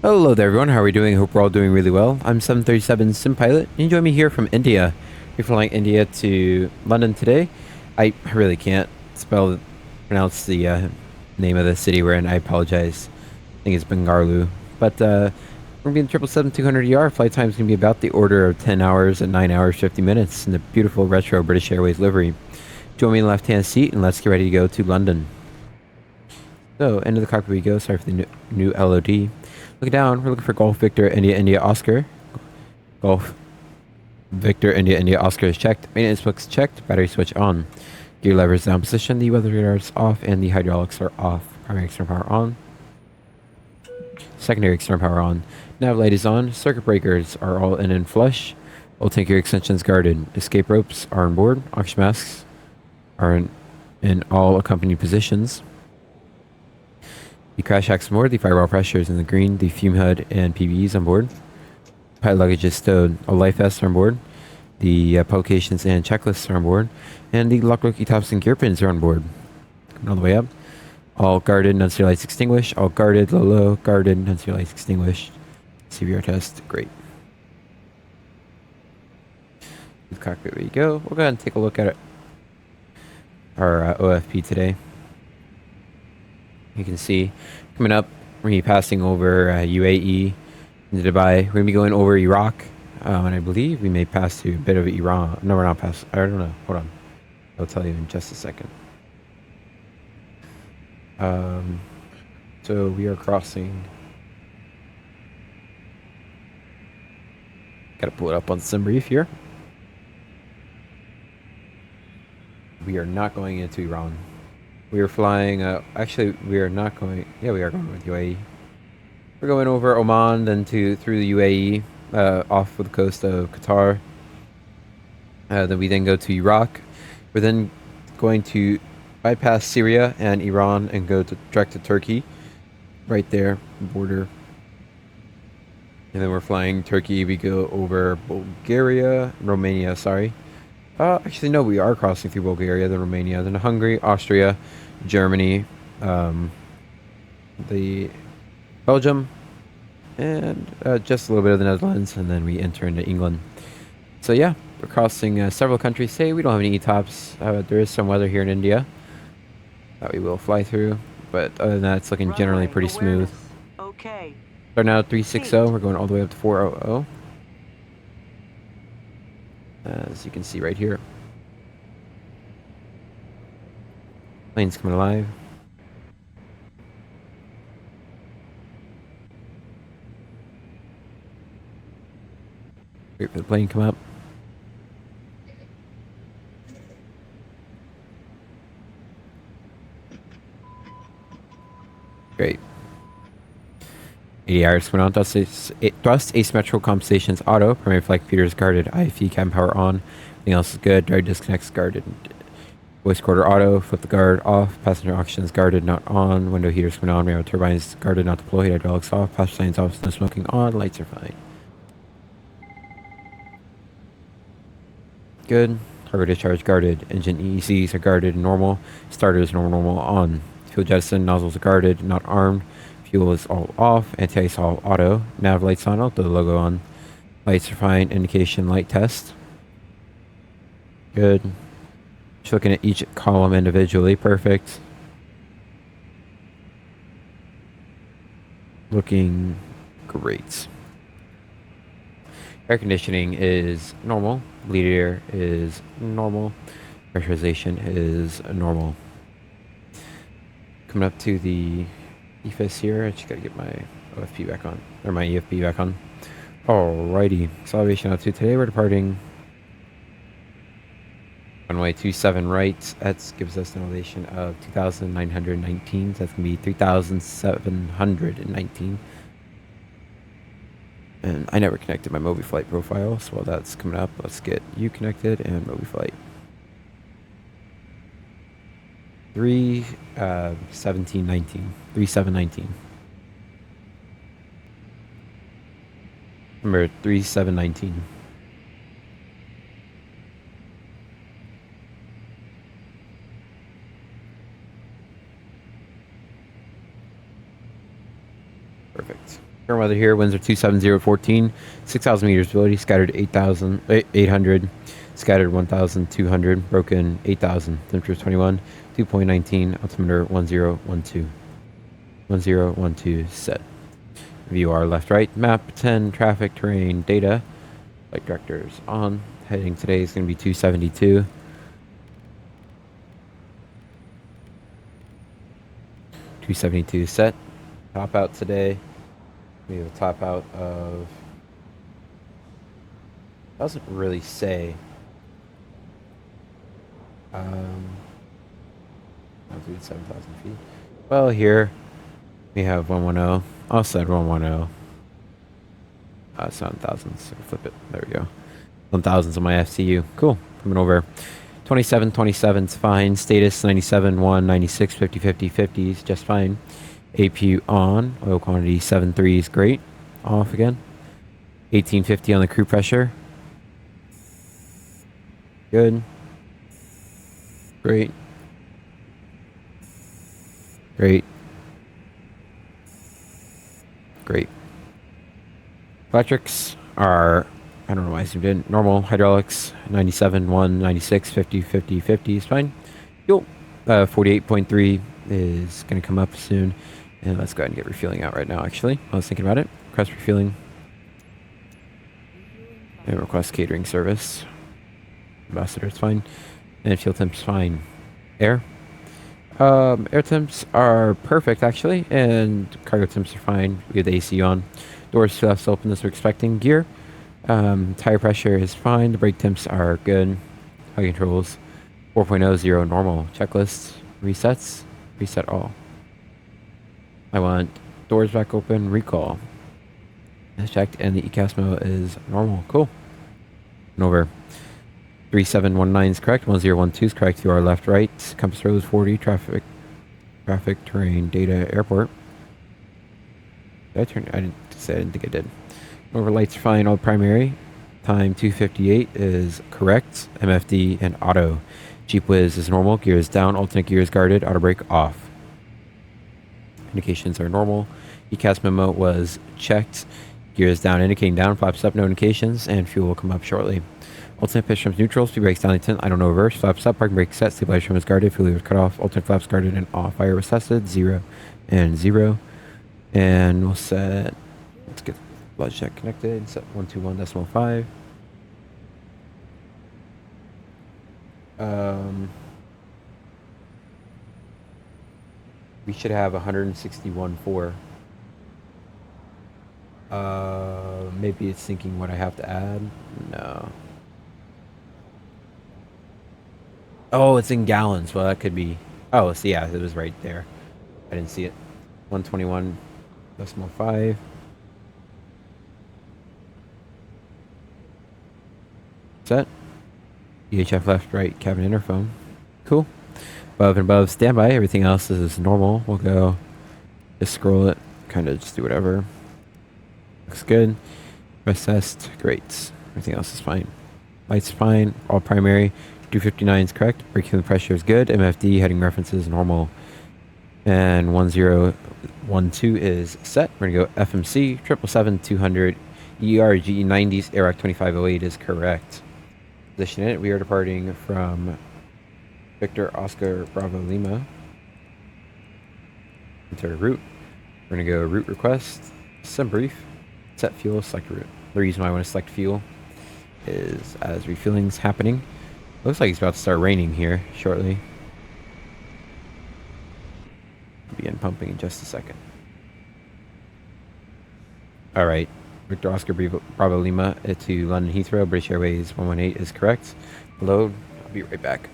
Hello there everyone, how are we doing? Hope we're all doing really well. I'm 737 Sim Pilot, and you join me here from India. We're flying India to London today. I really can't pronounce the name of the city we're in. I apologize. I think it's Bengaluru. But we're going to be in 777-200ER. Flight time is going to be about the order of 10 hours and 9 hours 50 minutes in the beautiful retro British Airways livery. Join me in the left-hand seat and let's get ready to go to London. So, into the cockpit we go. Sorry for the new LOD. Looking down, we're looking for Golf Victor India India Oscar. Golf Victor India India Oscar is checked. Maintenance book's checked. Battery switch on. Gear levers down position. The weather radar is off and the hydraulics are off. Primary external power on. Secondary external power on. Nav light is on. Circuit breakers are all in and flush. Oil tank gear extensions guarded. Escape ropes are on board. Oxygen masks are in all accompanied positions. The crash hacks on board, the firewall pressure is in the green, the fume hood and PBEs on board. Pilot luggage is stowed, all life vests are on board, the publications and checklists are on board, and the lock rookie tops and gear pins are on board. Coming all the way up. All guarded, none-steer lights extinguished, all guarded, low, guarded, none-steer lights extinguished. CVR test, great. To the cockpit where you go. We'll go ahead and take a look at our OFP today. You can see coming up, we're going to be passing over UAE into Dubai. We're going to be going over Iraq, and I believe we may pass through a bit of Iran. No, we're not passing. I don't know. Hold on. I'll tell you in just a second. So we are crossing. Got to pull it up on SimBrief here. We are not going into Iran. We are flying, actually, we are not going, yeah, we are going with UAE. We're going over Oman, then through the UAE, off of the coast of Qatar. Then we then go to Iraq. We're then going to bypass Syria and Iran and go direct to Turkey. Right there, border. And then we're flying Turkey, we go over Romania, sorry. Actually, no, we are crossing through Bulgaria, then Romania, then Hungary, Austria, Germany, the Belgium, and just a little bit of the Netherlands, and then we enter into England. So yeah, we're crossing several countries today. We don't have any ETOPS. There is some weather here in India that we will fly through, but other than that, it's looking generally pretty smooth. Okay. Starting out at 360, we're going all the way up to 400. As you can see right here. Plane's coming alive. Wait for the plane to come up. Great. ADRs went on. Thrust asymmetrical compensations auto. Primary flight computers guarded. IFE cabin power on. Everything else is good. Drive disconnects guarded. Voice recorder auto. Flip the guard off. Passenger oxygen's guarded, not on. Window heaters coming on. Rear turbines guarded, not deployed. Hydraulics off. Passenger signs off. No smoking on. Lights are fine. Good. Cargo discharge guarded. Engine EECs are guarded. Normal. Starters normal on. Fuel jettison nozzles are guarded, not armed. Fuel is all off. Anti-ice all auto. Nav lights on. I'll throw the logo on. Lights are fine. Indication light test. Good. Just looking at each column individually. Perfect. Looking great. Air conditioning is normal. Bleed air is normal. Pressurization is normal. Coming up to the EFIS here. I just gotta get my OFP back on. Or my EFB back on. Alrighty. Acceleration altitude today. We're departing runway 27 right. That gives us an elevation of 2,919. So that's going to be 3,719. And I never connected my MobiFlight profile. So while that's coming up, let's get you connected and MobiFlight. 3719. Number 3719. Perfect. Current weather here, winds are 270 6,000 meters visibility, scattered 800, scattered 1,200, broken 8,000, temperature 21, 2.19, altimeter 1012. 1012 set. View our left right, map 10, traffic, terrain, data, flight directors on. Heading today is going to be 272. Set. Top out today. We have a top out of, doesn't really say. I'll do 7,000 feet. Well, here we have 110. I'll set 110. 7,000. So flip it. There we go. 1,000s on my FCU. Cool. Coming over. 27 is fine. Status 97, 1, 96, 50, 50, 50 is just fine. APU on. Oil quantity 73 is great. Off again. 1850 on the crew pressure. Good. Great. Great. Great. Electrics are, I don't know why I zoomed in. Normal. Hydraulics 97, 1, 96, 50, 50, 50 is fine. Fuel 48.3 is going to come up soon. And let's go ahead and get refueling out right now, actually. I was thinking about it. Request refueling. And request catering service. Ambassador, it's fine. And fuel temp's fine. Air. Air temps are perfect, actually. And cargo temps are fine. We have the AC on. Doors still have to open as we're expecting. Gear. Tire pressure is fine. The brake temps are good. High controls. 4.0, 0, normal. Checklists. Resets. Reset all. I want doors back open. Recall. As checked, and the ECAS mode is normal. Cool. And over. 3719 is correct. 1012 is correct. You are left, right. Compass rose 40. Traffic, terrain, data, airport. Did I turn? I didn't say. I didn't think I did. Over lights fine. All primary. Time 2:58 is correct. MFD and auto. Jeep Whiz is normal. Gears down. Alternate gears guarded. Auto brake off. Indications are normal. ECAS memo was checked. Gears down, indicating down. Flaps up, no indications, and fuel will come up shortly. Alternate pitch trims neutral. Speed brakes down, intent. I don't know reverse. Flaps up. Parking brake set. Stabilizer trim was guarded. Fuel was cut off. Alternate flaps guarded and off. Fire was tested. 0 and 0. And we'll set. Let's get blood check connected. Set 121.5. We should have 161.4. Maybe it's thinking what I have to add. No. Oh, it's in gallons. Well, that could be. Oh, so yeah, it was right there. I didn't see it. 121.5. Set. EHF left, right, cabin interphone. Cool. Above and above, standby. Everything else is normal. We'll go just scroll it. Kind of just do whatever. Looks good. Rest test. Great. Everything else is fine. Lights fine. All primary. 259 is correct. Braking pressure is good. MFD heading references normal. And 1012 is set. We're going to go FMC 777-200 ERG 90s AirRock 2508 is correct. Position it. We are departing from Victor Oscar Bravo Lima. Enter route. We're going to go route request. Some brief. Set fuel. Select route. The reason why I want to select fuel is as refueling's happening. Looks like it's about to start raining here shortly. Begin pumping in just a second. Alright. Victor Oscar Bravo Lima to London Heathrow. British Airways 118 is correct. Load. I'll be right back.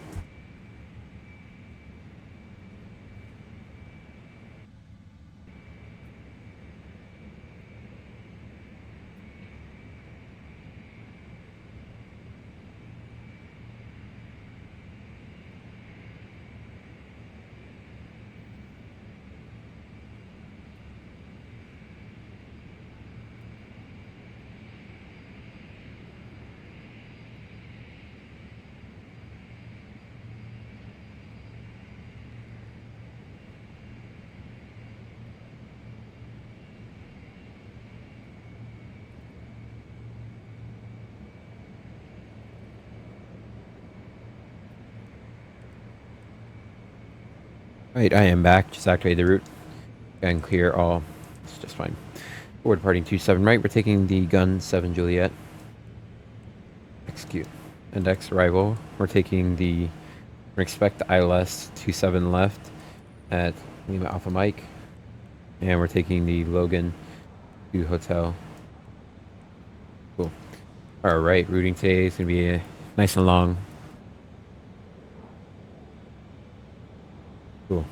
Right, I am back. Just activated the route. And clear all. It's just fine. Forward departing 27 right. We're taking the gun 7 Juliet. Execute. Index arrival. We're taking the... We expect the ILS 27 left at Lima Alpha Mike. And we're taking the Logan to Hotel. Cool. Alright, routing today is going to be nice and long. Cool.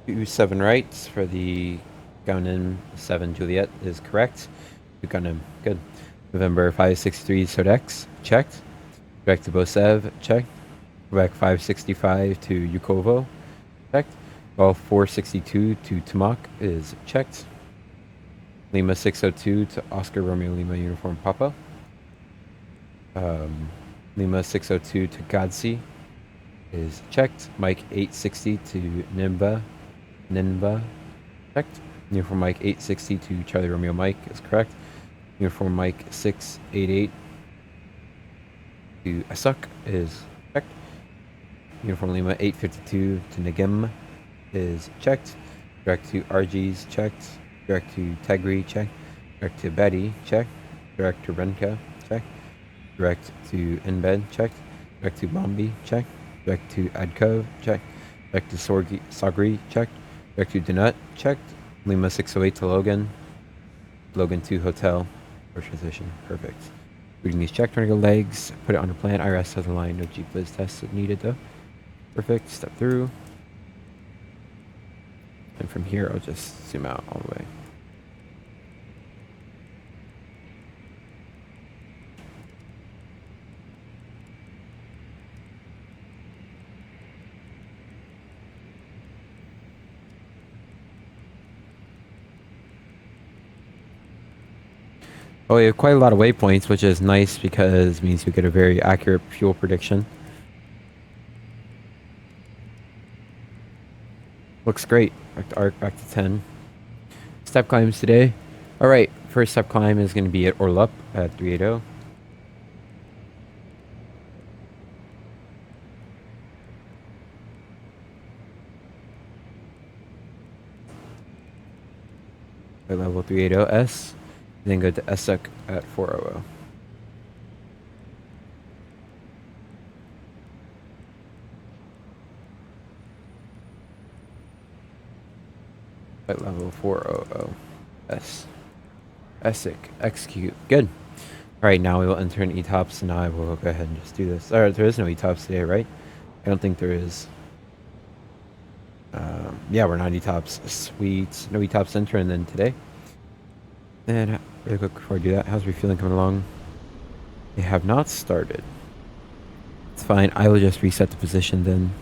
27 rights for the Gaunim 7 Juliet is correct. Gaunim, good. November 563 Sodex, checked. Back to Bosev, checked. Back 565 to Yukovo, checked. Golf 462 to Tamak is checked. Lima 602 to Oscar Romeo Lima Uniform Papa. Lima 602 to Godsi is checked. Mike 860 to Ninba, checked. Uniform Mike 860 to Charlie Romeo Mike is correct. Uniform Mike 688 to Asuk is checked. Uniform Lima 852 to Nagem is checked. Direct to RG's checked. Direct to Tegri check. Direct to Betty check. Direct to Renka check. Direct to Inbed check. Direct to Bombi check. Direct to Adkov check. Direct to Sagri check. Direct to Donut checked. Lima 608 to Logan. Logan to Hotel. First position. Perfect. Reading these check, trying to go legs. Put it on the plan. IRS has a line. No Jeep Liz tests if needed though. Perfect. Step through. And from here, I'll just zoom out all the way. Oh, we have quite a lot of waypoints, which is nice because it means we get a very accurate fuel prediction. Looks great. Back to arc, back to 10. Step climbs today. Alright, first step climb is going to be at Orlup at 380. At level 380S. Then go to Esuk at 400. At level 400 S. Esuk. Execute. Good. Alright, now we will enter an ETOPS and I will go ahead and just do this. Alright, there is no ETOPS today, right? I don't think there is. Yeah, we're not ETOPS. Sweet. No ETOPS entering then today. And really quick before I do that, how's refueling coming along? They have not started. It's fine. I will just reset the position then.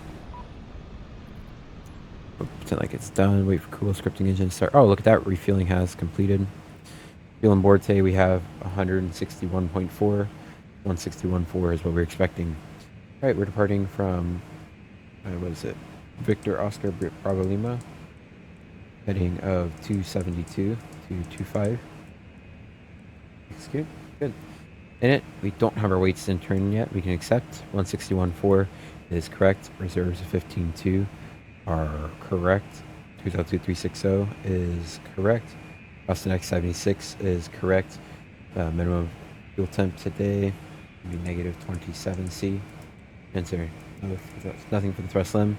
Pretend like it's done. Wait for cool scripting engine to start. Oh, look at that. Refueling has completed. Fuel on board today we have 161.4. 161.4 is what we're expecting. Alright, we're departing from, what is it? Victor Oscar Bravo Lima. Heading of 272 to 25. Execute. Good. In it, we don't have our weights in turn yet. We can accept. 161.4 is correct. Reserves of 15.2 are correct. 202360 is correct. Austin X76 is correct. Minimum fuel temp today will be negative 27C. Answer. Nothing for the thrust limb.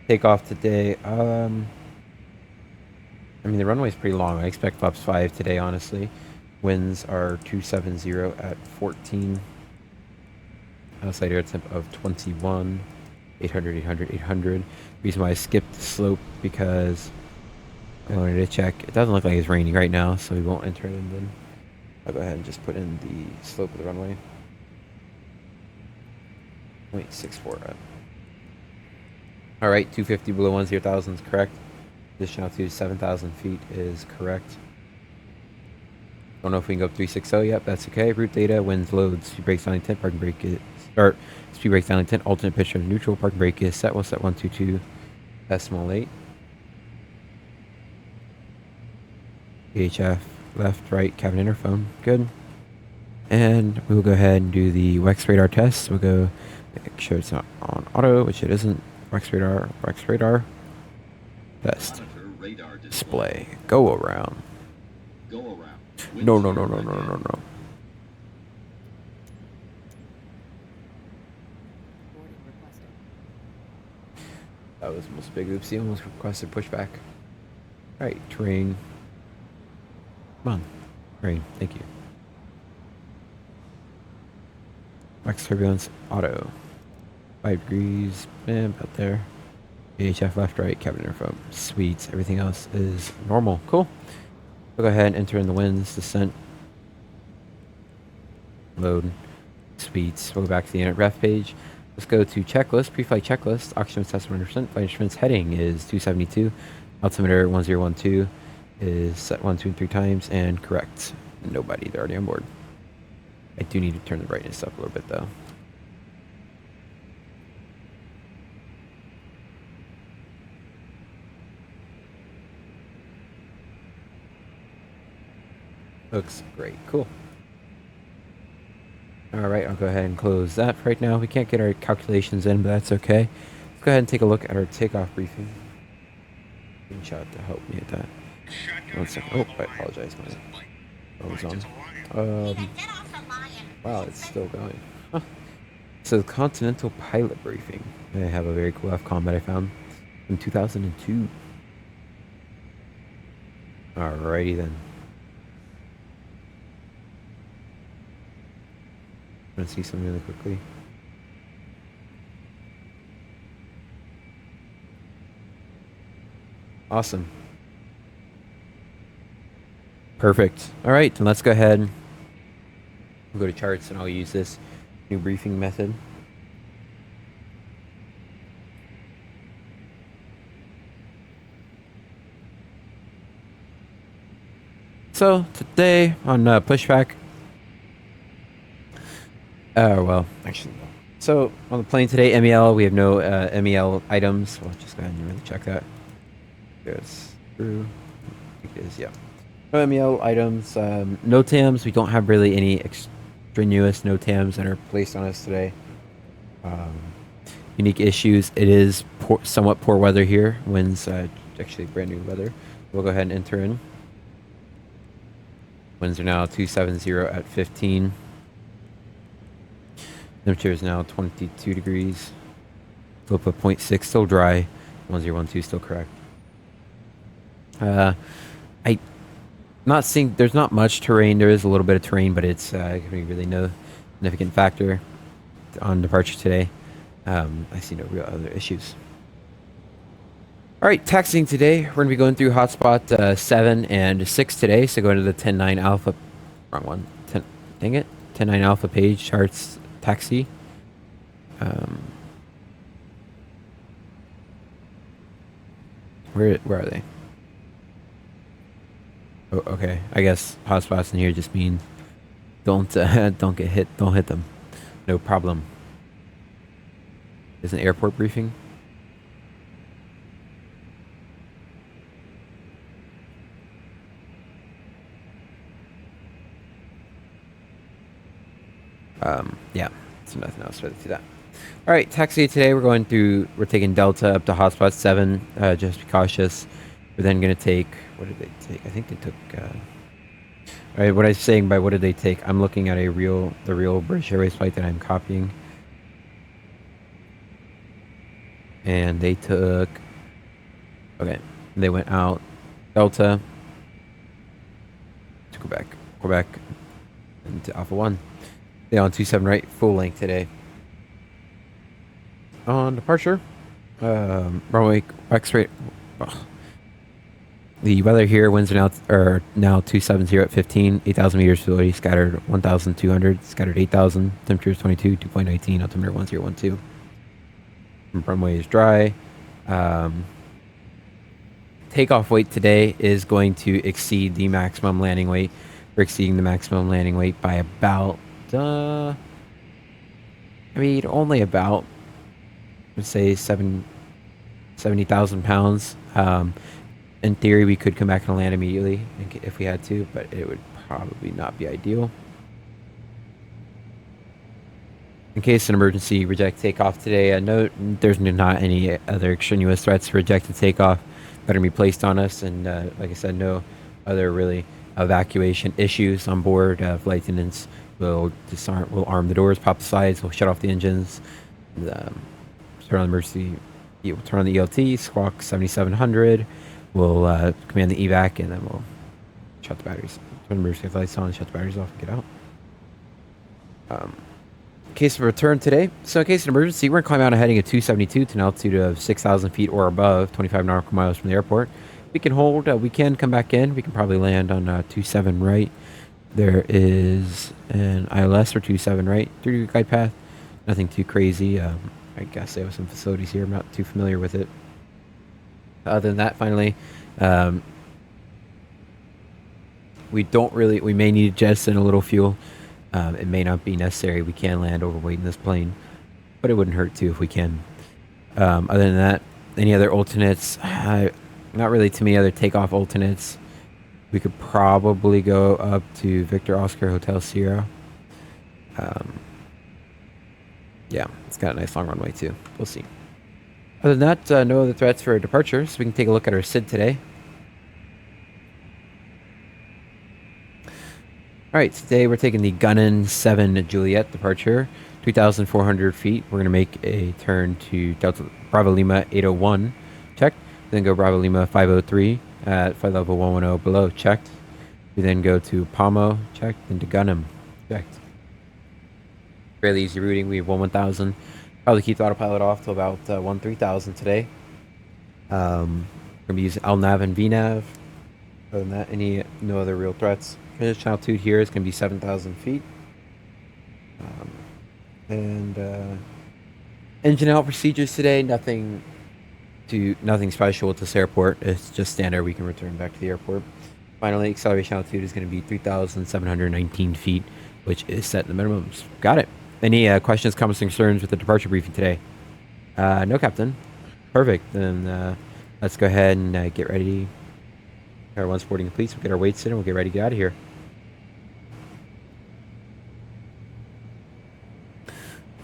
Takeoff today. I mean, the runway is pretty long. I expect flaps 5 today, honestly. Winds are 270 at 14. Outside air temp of 21. 800, 800, 800. Reason why I skipped the slope because I wanted to check. It doesn't look like it's raining right now, so we won't enter it in then. I'll go ahead and just put in the slope of the runway. 0.64 at. Alright, 250 below 10,000 is correct. Position altitude 7,000 feet is correct. Don't know if we can go up 360 yet, that's okay. Route data, winds, loads, speed brakes, down intent, parking brake is start. Speed brakes, down intent, alternate pitch of neutral, parking brake is set 122 decimal 8. VHF, left, right, cabin interphone, good. And we will go ahead and do the WEX radar test. We'll go make sure it's not on auto, which it isn't. WEX radar, Best. Display. Go around. No, no, no, no, no, no, no. That was almost a big oopsie. Almost requested pushback. Alright, terrain. Come on. Terrain, thank you. Max turbulence, auto. 5 degrees, about there. VHF left, right, cabin info. Sweet. Everything else is normal. Cool. We'll go ahead and enter in the winds, descent. Load. Sweet. We'll go back to the init ref page. Let's go to checklist, pre-flight checklist. Oxygen test 100%. Flight instruments heading is 272. Altimeter 1012 is set 1, 2, and 3 times and correct. Nobody, they're already on board. I do need to turn the brightness up a little bit though. Looks great. Cool. Alright, I'll go ahead and close that for right now. We can't get our calculations in, but that's okay. Let's go ahead and take a look at our takeoff briefing. Screenshot to help me at that. 1 second. Oh, I apologize. My phone was on. Wow, it's still going. Huh. So, the Continental Pilot Briefing. I have a very cool FCOM that I found in 2002. Alrighty then. I'm gonna see something really quickly. Awesome. Perfect. All right, then let's go ahead. We'll go to charts and I'll use this new briefing method. So today on Pushback. Well, actually, no. So on the plane today, MEL, we have no MEL items. We'll just go ahead and really check that. It's through. I think it is, yeah. No MEL items. No TAMs. We don't have really any extraneous no TAMs that are placed on us today. Unique issues. It is somewhat poor weather here. Winds, actually brand new weather. We'll go ahead and enter in. Winds are now 270 at 15. Temperature is now 22 degrees. Slope of 0.6, still dry. 1012 still correct. I not seeing, there's not much terrain. There is a little bit of terrain, but it's really no significant factor on departure today. I see no real other issues. All right, taxiing today. We're going to be going through hotspot 7 and 6 today. So going to the 10.9 alpha, wrong one. 10, dang it, 10.9 alpha page charts. Taxi. Where are they? Oh, okay. I guess hotspots in here just mean don't get hit. Don't hit them. No problem. Is an airport briefing? Yeah, so nothing else further to that. All right, taxi today. We're taking Delta up to hotspot 7. Just be cautious. We're then going to take, what did they take? I think they took, all right, what I'm saying by what did they take? I'm looking at the real British Airways flight that I'm copying. And they took, okay, they went out Delta to Quebec, and to Alpha 1. They on 27 right, full length today. On departure, runway X-ray. The weather here, winds are now 270 at 15, 8,000 meters visibility, scattered 1,200, scattered 8,000, temperature is 22, 2.19, altimeter 1012. Runway is dry. Takeoff weight today is going to exceed the maximum landing weight. We're exceeding the maximum landing weight by about, I mean, only about, let's say 70,000 pounds. In theory, we could come back and land immediately if we had to, but it would probably not be ideal. In case of an emergency, reject takeoff today. Note there's not any other extraneous threats to reject the takeoff. that are going to be placed on us. And like I said, no other really evacuation issues on board. Flight attendants will arm the doors, pop the sides, we'll shut off the engines, and, turn on the emergency. We'll turn on the ELT, squawk 7700. We'll command the evac, and then we'll shut the batteries. Turn the emergency lights on, shut the batteries off, and get out. Case of return today. So in case of emergency, we're going to climb out a heading of 272 to an altitude of 6,000 feet or above, 25 nautical miles from the airport. We can hold, we can come back in. We can probably land on 27 right. There is an ILS for 27 right, 3-degree glide path. Nothing too crazy. I guess they have some facilities here. I'm not too familiar with it. Other than that, finally, we may need to jettison a little fuel. It may not be necessary. We can land overweight in this plane, but it wouldn't hurt to if we can. Other than that, any other alternates? Not really too many other takeoff alternates. We could probably go up to Victor Oscar Hotel Sierra. Yeah, it's got a nice long runway too. We'll see. Other than that, no other threats for departure, so we can take a look at our SID today. Alright, today we're taking the Gunnin 7 Juliet departure, 2,400 feet. We're going to make a turn to Delta Bravo Lima 801, checked. Then go Bravo Lima 503 at flight level 110 below, checked. We then go to Palmo, checked, then to Gunham, checked. Fairly easy routing. We have 1,000. Probably keep the autopilot off till about 3,000 today. We're going to be using LNAV and VNAV. Other than that, no other real threats. Transition altitude here is going to be 7,000 feet. Engine out procedures today, nothing special with this airport. It's just standard. We can return back to the airport. Finally, acceleration altitude is going to be 3,719 feet, which is set in the minimums. Got it. Any questions, comments, and concerns with the departure briefing today? No, Captain. Perfect. Then let's go ahead and get ready. Everyone's boarding complete, so we'll get our weights in and we'll get ready to get out of here.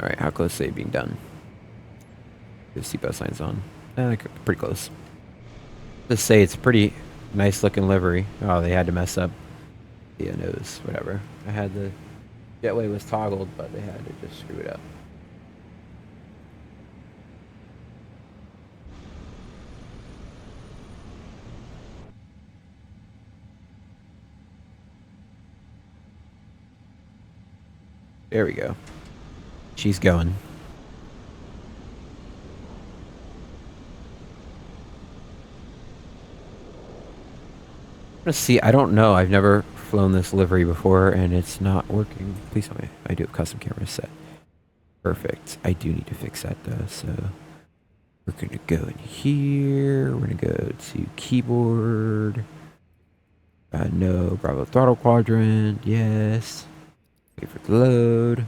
Alright, how close are they being done? The seatbelt signs on. Pretty close. Just say it's a pretty nice looking livery. Oh, they had to mess up the nose, whatever. I had the jetway was toggled, but they had to just screw it up. There we go. She's going. Let's see. I don't know. I've never flown this livery before, and it's not working. Please tell me. I do have custom camera set. Perfect. I do need to fix that though. So we're gonna go in here. We're gonna go to keyboard. No. Bravo throttle quadrant. Yes. Wait for it to load.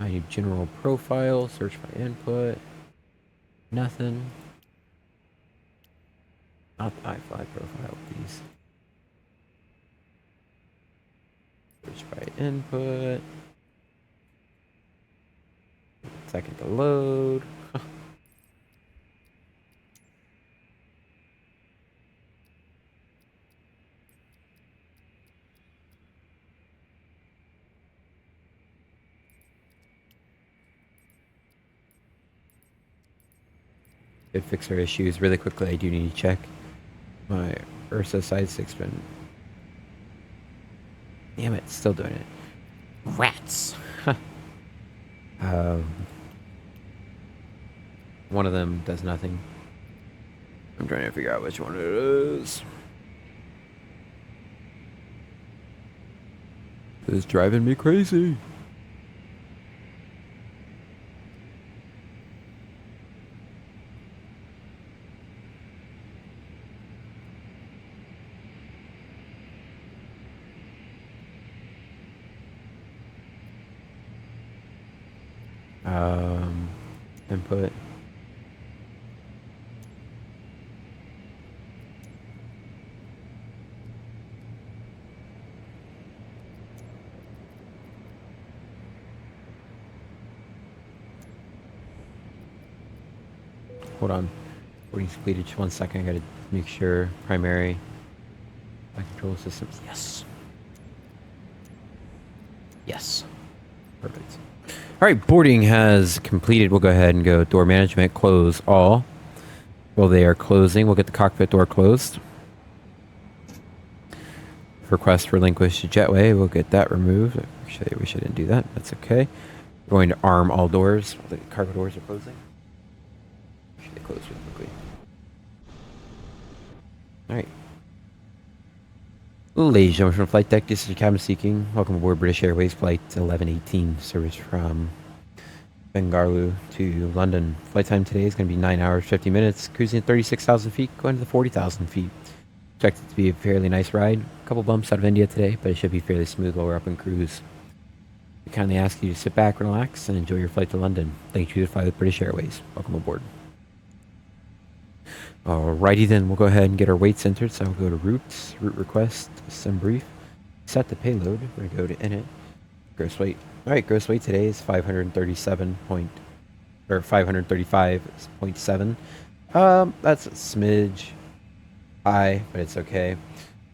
I need general profile. Search by input. Nothing. Not the iFly profile, please. Search by input. Second to load. Did fix our issues really quickly. I do need to check my Ursa Sidestick's been. Damn it, still doing it. Rats. One of them does nothing. I'm trying to figure out which one it is. This is driving me crazy. Input. hold on. Boarding's completed. Just 1 second. I gotta make sure. Primary. My control systems. Yes. Yes. Perfect. All right, boarding has completed. We'll go ahead and go door management, close all. While they are closing, we'll get the cockpit door closed. Request relinquish jetway, we'll get that removed. Actually, we shouldn't do that. That's okay. We're going to arm all doors. The cargo doors are closing. Should they close really quickly? All right. Ladies and gentlemen from flight deck, this is your cabin seeking. Welcome aboard British Airways Flight 1118, service from Bengaluru to London. Flight time today is going to be 9 hours, 50 minutes, cruising at 36,000 feet, going to the 40,000 feet. Expect it to be a fairly nice ride. A couple bumps out of India today, but it should be fairly smooth while we're up in cruise. We kindly ask you to sit back, relax, and enjoy your flight to London. Thank you to fly with British Airways. Welcome aboard. Alrighty then, we'll go ahead and get our weights entered. So I'll go to routes, route request, sim brief, set the payload. We're going to go to init, gross weight. Alright, gross weight today is 535.7. That's a smidge high, but it's okay.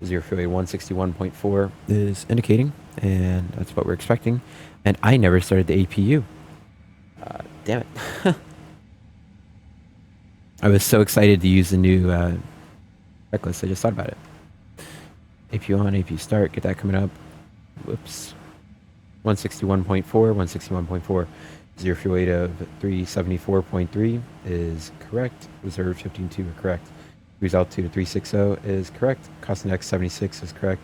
0 fuel 161.4 is indicating, and that's what we're expecting. And I never started the APU. Damn it. I was so excited to use the new checklist. I just thought about it. APU on, APU start, get that coming up. Whoops. 161.4, 161.4. 0 fuel weight of 374.3 is correct. Reserve 15.2 are correct. Cruise altitude of 360 is correct. Cost index 76 is correct.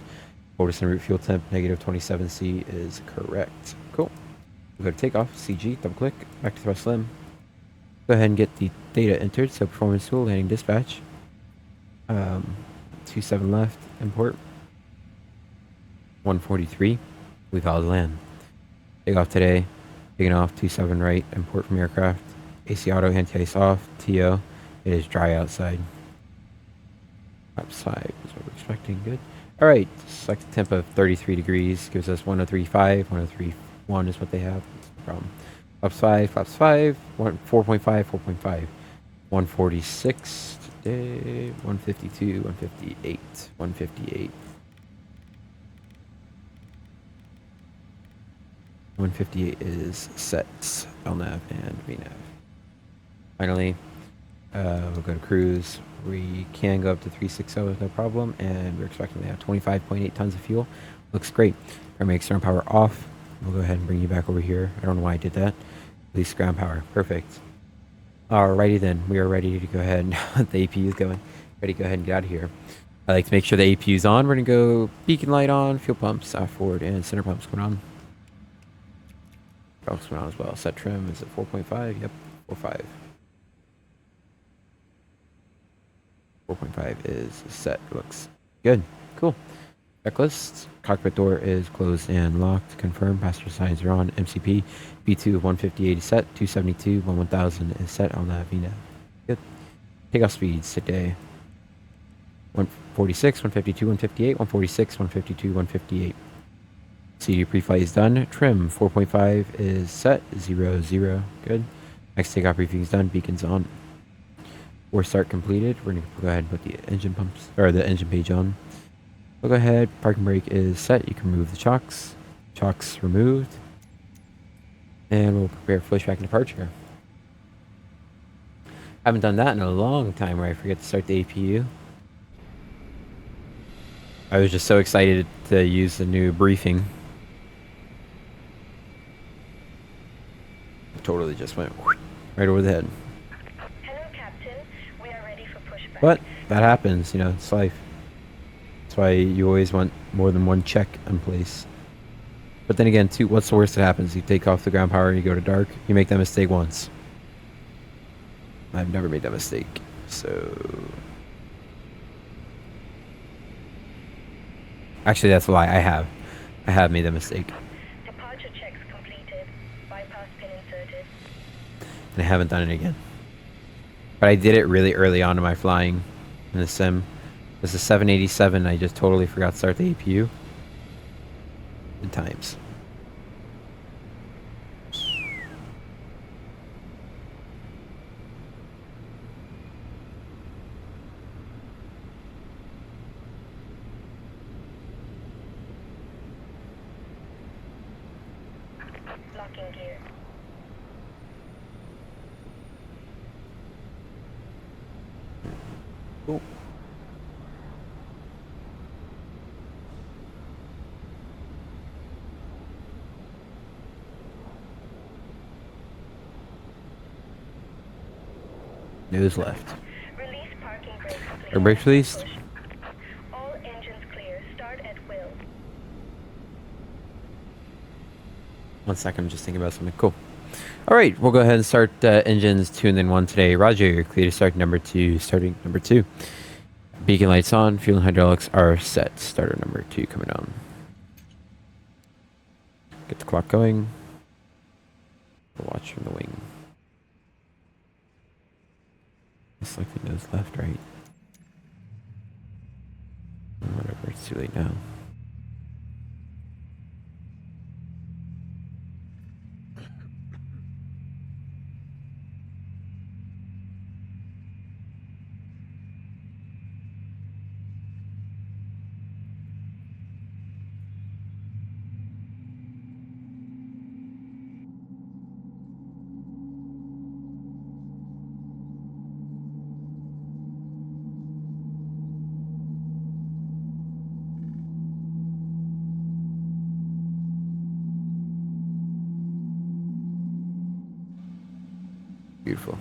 Oldest and route fuel temp negative 27C is correct. Cool. We'll go to takeoff, CG, double click, back to thrust limb. Go ahead and get the data entered. So performance tool, landing dispatch. 27 left, import. 143. We followed land. Takeoff today. Taking off 27 right, import from aircraft. AC auto, anti-ice off, TO. It is dry outside. Outside is what we're expecting. Good. All right. Select a temp of 33 degrees. Gives us 1035. 1031 is what they have. That's no problem. Flaps 5. 4.5, 4.5. 146 today. 152, 158, 158. 158 is set. LNAV and VNAV. Finally, we'll go to cruise. We can go up to 360 with no problem, and we're expecting to have 25.8 tons of fuel. Looks great. Primary external power off. We'll go ahead and bring you back over here. I don't know why I did that. Release ground power. Perfect. Alrighty then. We are ready to go ahead and the APU is going. Ready to go ahead and get out of here. I like to make sure the APU is on. We're going to go beacon light on, fuel pumps, forward, and center pumps going on. Pumps going on as well. Set trim is at 4.5. Yep, 4.5. 4.5 is set. Looks good. Cool. Checklist. Cockpit door is closed and locked. Confirm. Passenger signs are on. MCP. B2 158 is set. 272 1000 is set on that VNAV. Good. Takeoff speeds today. 146, 152, 158, 146, 152, 158. CD preflight is done. Trim 4.5 is set. 0. Good. Next takeoff briefing is done. Beacons on. Or start completed. We're going to go ahead and put the engine pumps or the engine page on. We'll go ahead. Parking brake is set. You can remove the chocks. Chocks removed. And we'll prepare for pushback and departure. Haven't done that in a long time where I forget to start the APU. I was just so excited to use the new briefing. It totally just went right over the head. But that happens, you know, it's life. That's why you always want more than one check in place. But then again, too, what's the worst that happens? You take off the ground power, you go to dark, you make that mistake once. I've never made that mistake, so... Actually, that's a lie, I have. I have made that mistake. Departure checks completed. Bypass pin inserted. And I haven't done it again. But I did it really early on in my flying in the sim. This is 787. I just totally forgot to start the APU. Good times. Locking gear. Cool. Nose left. Release parking brakes. Are brakes released? All engines clear. Start at will. 1 second, I'm just thinking about something. Cool. All right, we'll go ahead and start engines 2 and then 1 today. Roger, you're clear to start number 2, starting number 2. Beacon lights on, fuel and hydraulics are set. Starter number 2 coming on. Get the clock going. We'll watch from the wing. It's like the nose left, right? Whatever, it's too late now. Beautiful.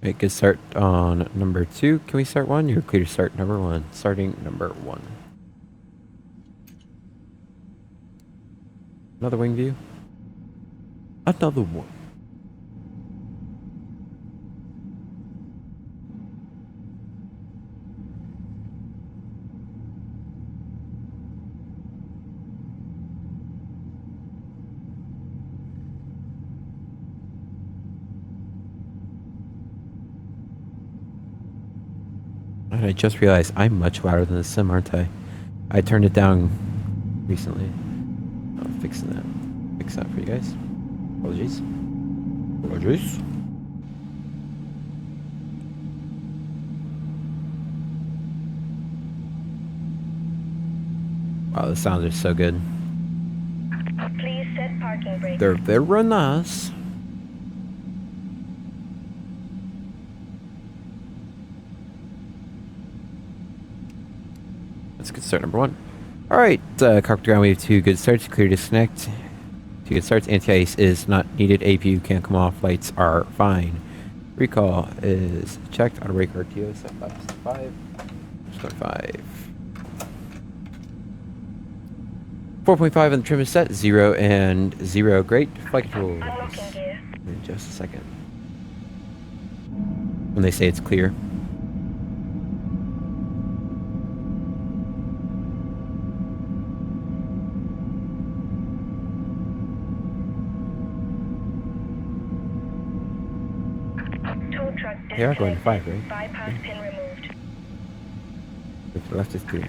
Right, good start on number 2. Can we start 1? You're clear to start number 1. Starting number 1. Another wing view. Another one. And I just realized I'm much louder than the sim, aren't I? I turned it down recently. I'm fixing that. Fix that for you guys. Apologies. Apologies. Wow, the sounds are so good. Please set parking brakes. They're very nice. That's good start number 1. All right, cockpit ground, we have 2 good starts. Clear to disconnect. 2 good starts. Anti-ice is not needed. APU can't come off. Lights are fine. Recall is checked. Auto brake RTO set 5. 5. 4.5 on the trim is set. 0 and 0. Great. Flight control. Unlocking gear. In just a second. When they say it's clear. Tow truck They are going to 5, right? Bypass pin removed. If the left is clear.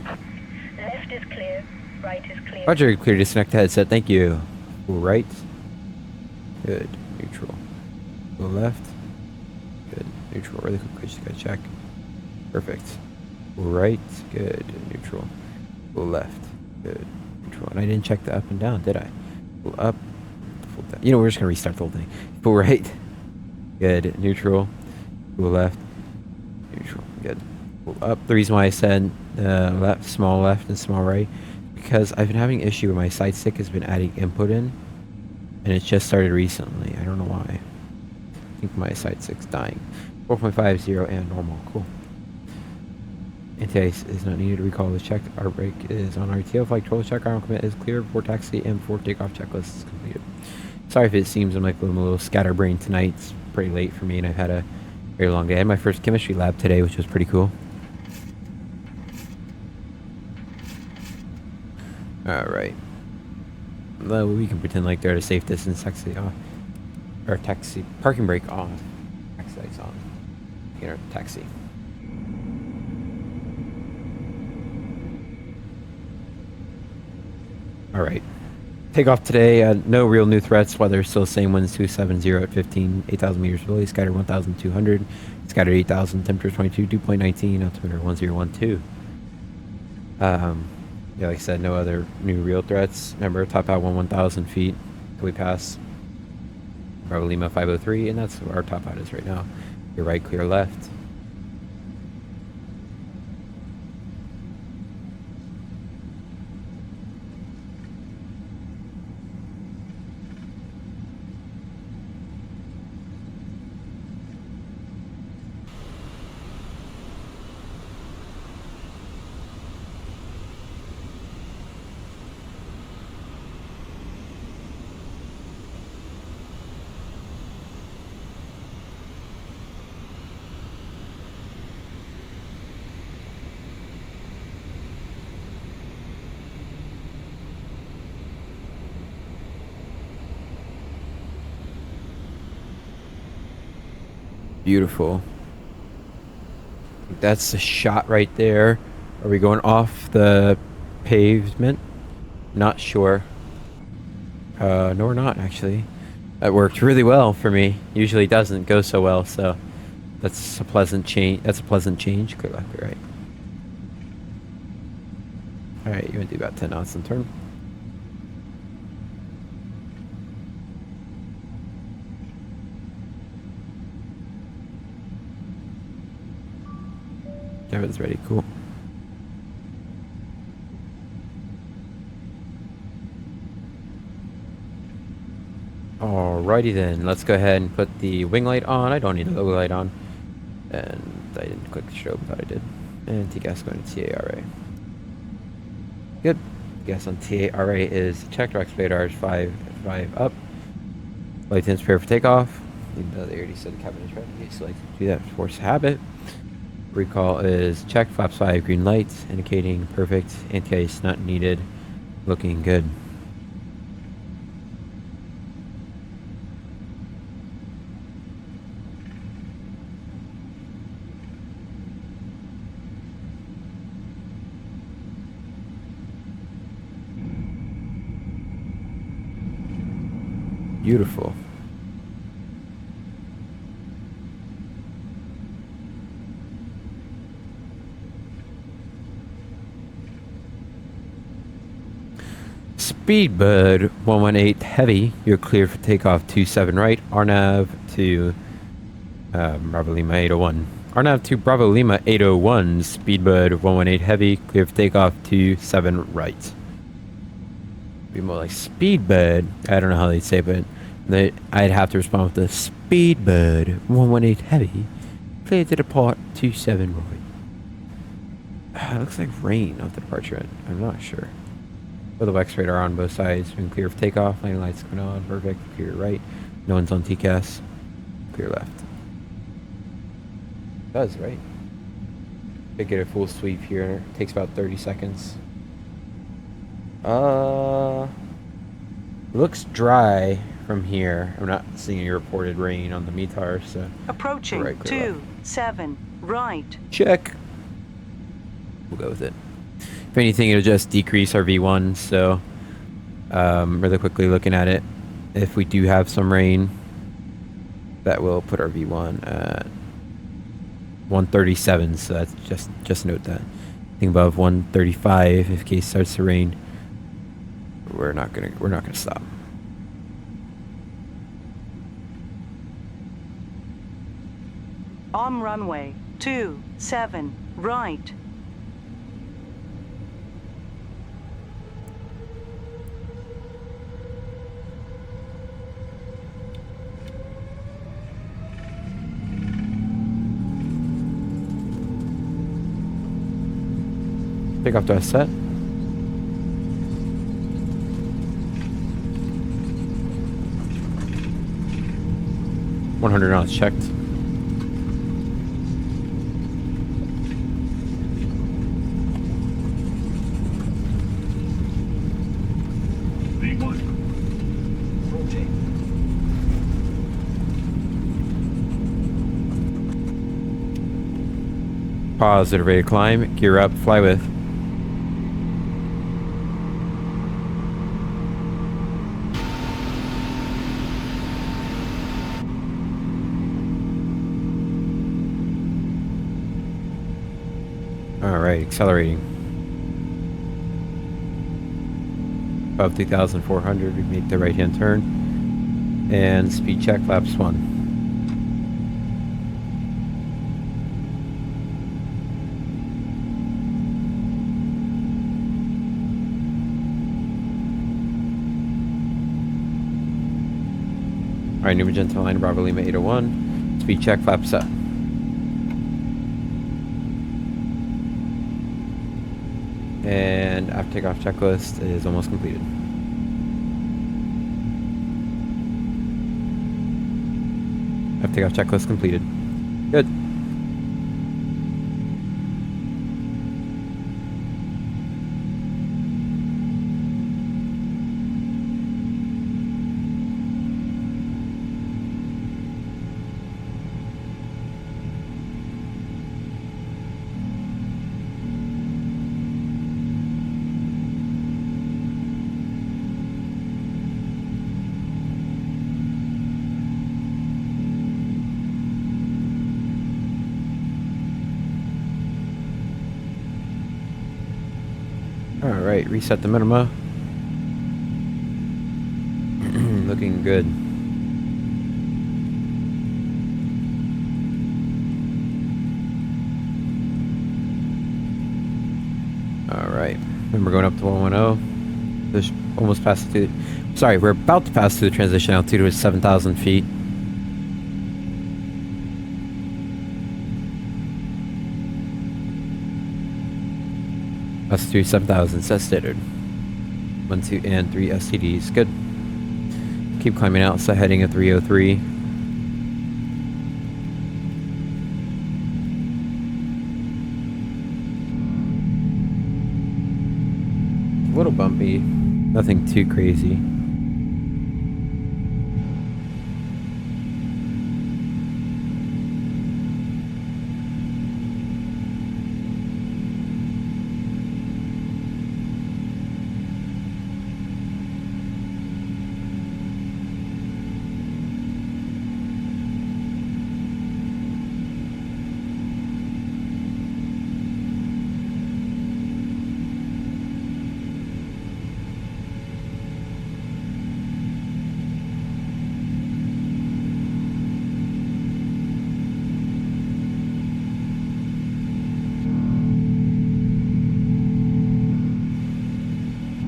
Left is clear. Right is clear. Roger, clear to disconnect the headset. Thank you. Full right. Good. Neutral. Full left. Good. Neutral. Really quickly, just gotta check. Perfect. Full right. Good. Neutral. Full left. Good. Neutral. And I didn't check the up and down, did I? Full up. Full down. You know, we're just gonna restart the whole thing. Full right. Good. Neutral. Full left. Neutral. Good. Full up. The reason why I said left, small left and small right, because I've been having an issue where my side stick has been adding input in, and it's just started recently. I don't know why. I think my side stick's dying. 4.5, 0, and normal. Cool. Anti-ice is not needed. Recall was checked. Our brake is on RTO. Flight control check. Our commit is clear. Before taxi and before takeoff checklist is completed. Sorry if it seems I'm like a little scatterbrained tonight. It's pretty late for me, and I've had a very long day. I had my first chemistry lab today, which was pretty cool. Alright. Well, we can pretend like they're at a safe distance. Taxi off. Or taxi. Parking brake off. Taxi lights on. Inner taxi. Alright. Takeoff today. No real new threats. Weather still the same. Winds 270 at 15. 8,000 meters visibility. Scatter 1,200. Scatter 8,000. Temperature 22. Dew point 19. Altimeter 1012. Yeah, like I said, no other new real threats. Remember, top out 1,000 feet till we pass Bravo Lima 503, and that's where our top out is right now. Clear right, clear left. Beautiful. That's the shot right there. Are we going off the pavement? Not sure. No, we're not actually. That worked really well for me. Usually doesn't go so well, so that's a pleasant change. That's a pleasant change. Clear left, clear right. All right, you want to do about 10 knots and turn. Kevin's ready. Cool. Alrighty then, let's go ahead and put the wing light on. I don't need the logo light on. And I didn't click the strobe, thought I did. And T-gas going to TARA. Good. Gas on TARA is checked. Rex radar is 5 up. Light int's prepared for takeoff. Even though they already said the cabin is ready, so like to do that force habit. Recall is checked. Flaps 5, green lights, indicating perfect. Anti-ice not needed. Looking good. Beautiful. Speedbird 118 heavy, you're clear for takeoff 27 right. RNAV to Bravo Lima 801. RNAV to Bravo Lima 801. Speedbird 118 heavy, clear for takeoff 27 right. Be more like Speedbird. I don't know how they'd say it, but I'd have to respond with the Speedbird 118 heavy, clear to depart 27 right. It looks like rain off the departure end. I'm not sure. With the Wex radar on both sides, been clear for takeoff. Landing lights going on, perfect. Clear right. No one's on TCAS. Clear left. Does right. Could get a full sweep here. Takes about 30 seconds. Looks dry from here. I'm not seeing any reported rain on the METAR, so approaching right, 27 right. Check. We'll go with it. If anything, it'll just decrease our V1. So, really quickly looking at it, if we do have some rain, that will put our V1 at 137. So that's just note that. Anything above 135, if case starts to rain, we're not gonna stop. On runway 27 right. Pick up the set. $100 knots checked. Positive, ready to climb. Gear up, fly with. Alright, accelerating. above 2,400, we make the right-hand turn. And speed check, flaps 1. Alright, New Magenta Line, Bravo Lima 801. Speed check, flaps up. And after takeoff checklist is almost completed. After takeoff checklist completed. Good. Alright, reset the minima. Looking good. Alright, and we're going up to 110. This almost passed through. Sorry, we're about to pass through the transition altitude with 7,000 feet. Pass through 7,000, set standard. 1, 2, and 3 STDs. Good. Keep climbing out, set heading at 303. A little bumpy, nothing too crazy.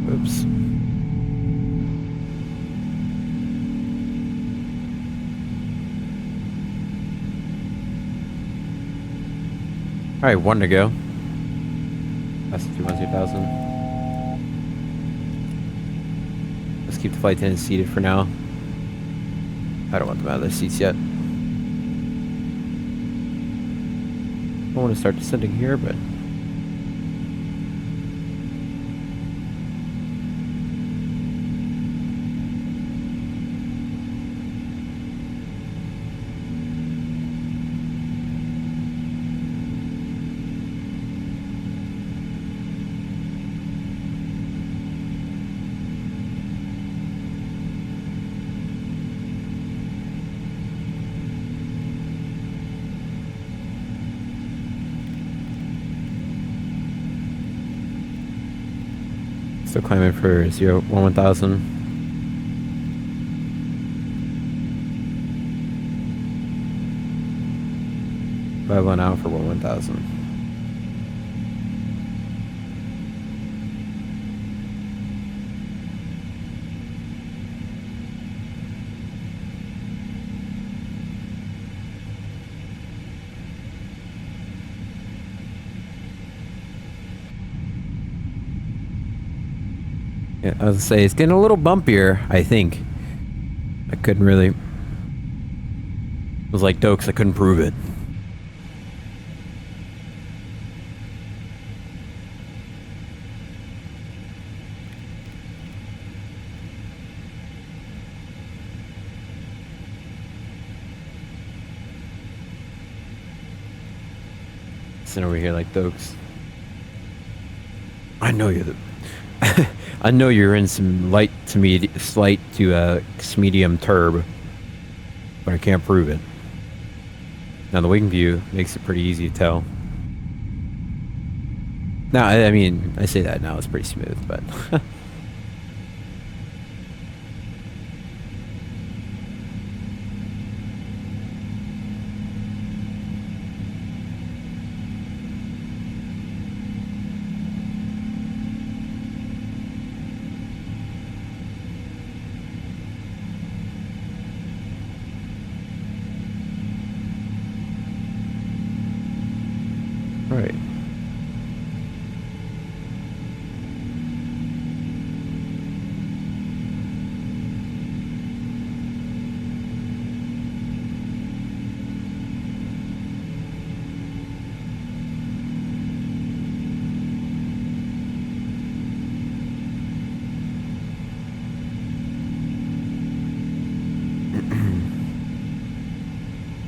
Oops. Alright, 1 to go. That's 2,000. Let's keep the flight attendants seated for now. I don't want them out of their seats yet. I want to start descending here, but still climbing for 1,000. Leveling out for 1,000. Yeah, I was gonna say, it's getting a little bumpier, I think. I couldn't really... It was like Dokes, I couldn't prove it. Sitting over here like Dokes. I know you're the... I know you're in some light to slight to medium turb, but I can't prove it. Now the wing view makes it pretty easy to tell. Now, I mean, I say that now it's pretty smooth, but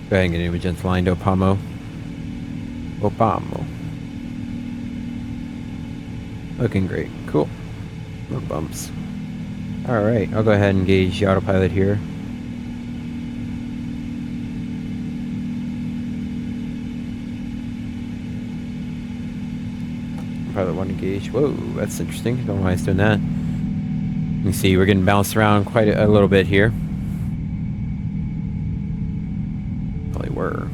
Go ahead and get into a gentle line to Opamo. Looking great. Cool. No bumps. Alright, I'll go ahead and engage the autopilot here. Pilot 1 engage. Whoa, that's interesting. Don't know why it's doing that. You can see we're getting bounced around quite a little bit here. Probably were.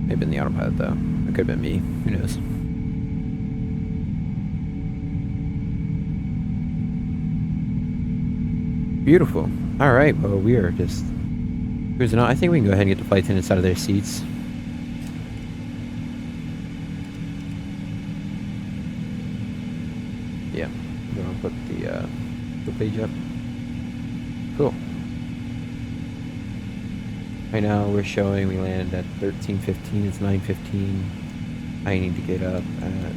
Maybe in the autopilot though. It could have been me. Who knows? Beautiful. Alright, well, we are just cruising on. I think we can go ahead and get the flight attendants out of their seats. Yeah, we're gonna put the page up. Cool. Right now we're showing we landed at 13:15. It's 9:15. I need to get up at.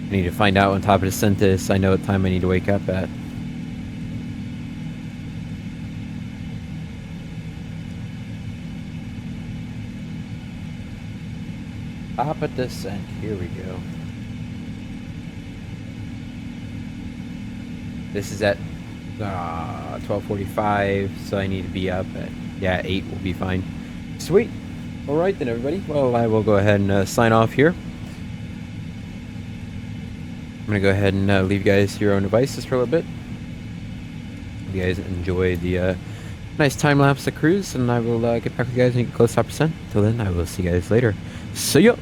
I need to find out on top of the census. I know what time I need to wake up at. Top of descent. Here we go. This is at 12:45, so I need to be up at 8 will be fine. Sweet. All right then, everybody. Well, I will go ahead and sign off here. I'm gonna go ahead and leave you guys to your own devices for a little bit. Hope you guys enjoy the nice time lapse of cruise, and I will get back with you guys and get close to top percent. Till then, I will see you guys later. See ya.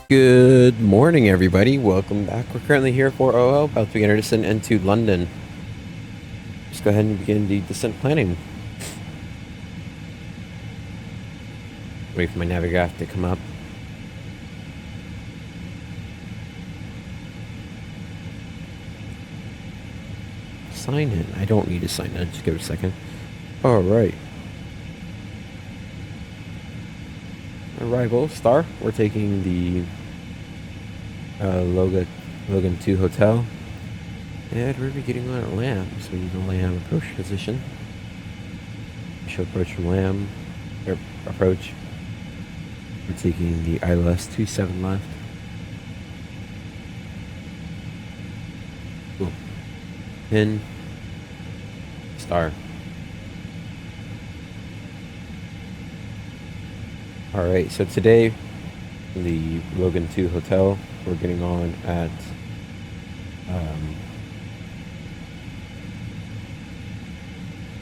Good morning, everybody. Welcome back. We're currently here for OL, about to begin our descent into London. Just go ahead and begin the descent planning. Wait for my navigation to come up. Sign in. I don't need to sign in. Just give it a second. All right. Arrival star. We're taking the Logan 2 hotel, and we're be getting on at LAM. So we need a LAM approach position. Show approach from LAM. Approach. We're taking the ILS 27 left. Cool. Pin. Star. Alright, so today, the Logan 2 hotel, we're getting on at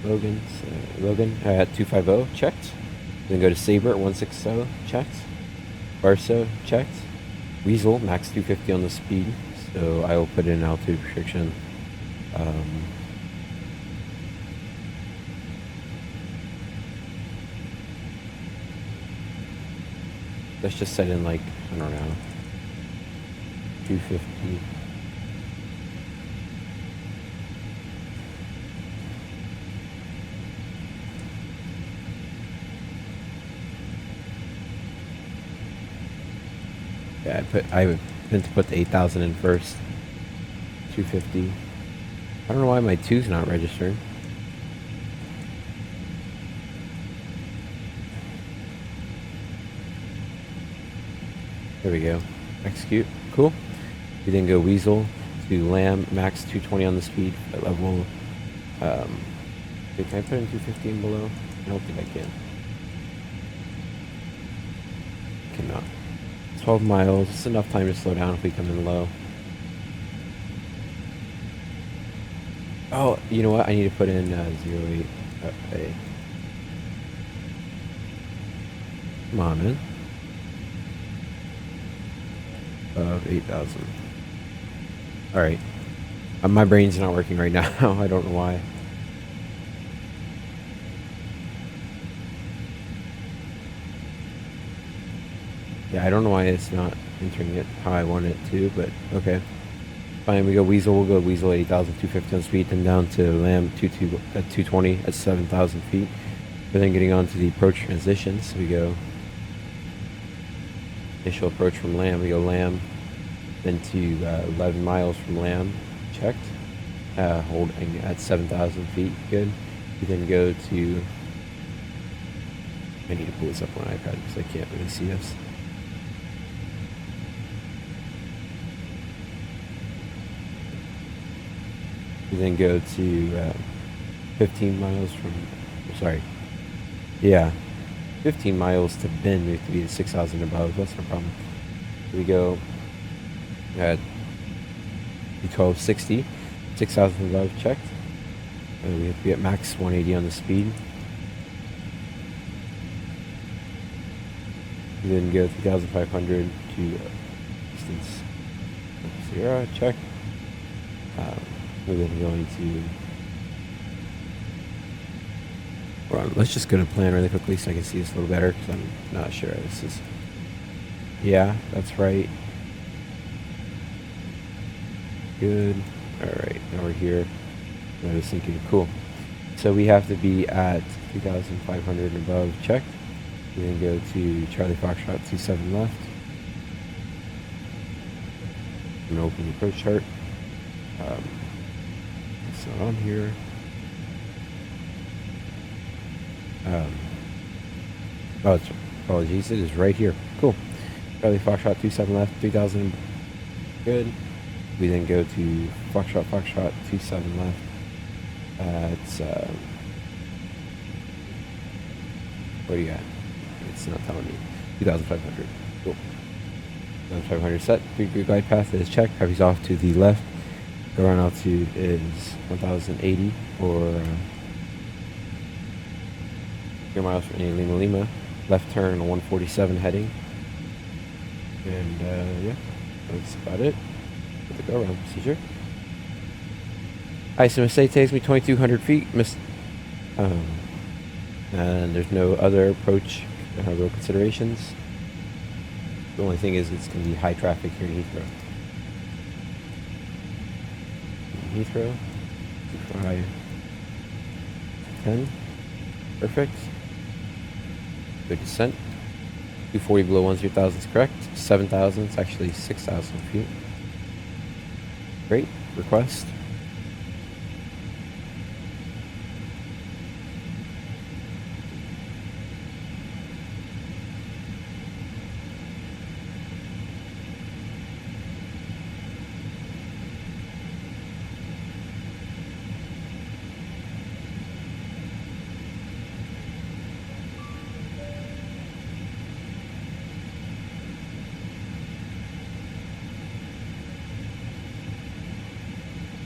Logan at 250, checked. Then go to Sabre at 160, checked. Barso, checked. Weasel, max 250 on the speed, so I will put in altitude restriction. Let's just set in, like, I don't know, 250. Yeah, I meant to put the 8,000 in first. 250. I don't know why my 2's not registering. There we go. Execute. Cool. We then go Weasel to LAM, max 220 on the speed at level. Can I put in 250 and below? I don't think I can. Cannot. 12 miles. It's enough time to slow down if we come in low. Oh, you know what? I need to put in 08. Okay. Come on, man. Of 8,000. Alright. My brain's not working right now. I don't know why. Yeah, I don't know why it's not entering it how I want it to, but okay. Fine, we go Weasel. We'll go Weasel 80,000, 250 on speed, then down to LAM 22 at 220 at 7,000 feet. But then getting on to the approach transitions, we go initial approach from LAM. We go LAM, then to 11 miles from LAM, checked. Holding at 7,000 feet, good. We then go to, I need to pull this up on iPad because I can't really see this. We then go to 15 miles from, sorry, yeah, 15 miles to Bend. We have to be at 6,000 above. That's no problem. We go at 1260, 6,000 above, checked. And we have to be at max 180 on the speed. We then go 3,500 to distance 0, check. We're then going to, hold on, let's just go to plan really quickly so I can see this a little better because I'm not sure this is, yeah, that's right. Good. Alright, now we're here. I was thinking, cool. So we have to be at 3,500 and above, checked. We then go to Charlie Foxtrot 27 left. I'm going to open the approach chart. It's not on here. Oh, it's, apologies, it is right here. Cool. Charlie Foxtrot 27 left, 3,000. Good. We then go to Foxtrot 27 left. It's what do you got? It's not telling me. 2,500. Cool. 2,500 set. 3-degree glide path is checked. Heavy's off to the left. Ground altitude is 1,080 or 3 miles from Lima. Left turn on 147 heading. And yeah, that's about it for the go around procedure. ISMSA takes me 2,200 feet. And there's no other approach road considerations. The only thing is it's going to be high traffic here in Heathrow. 10. Perfect. Good descent. 240 below 10,000 is correct. 7,000 is actually 6,000 feet. Great. Request.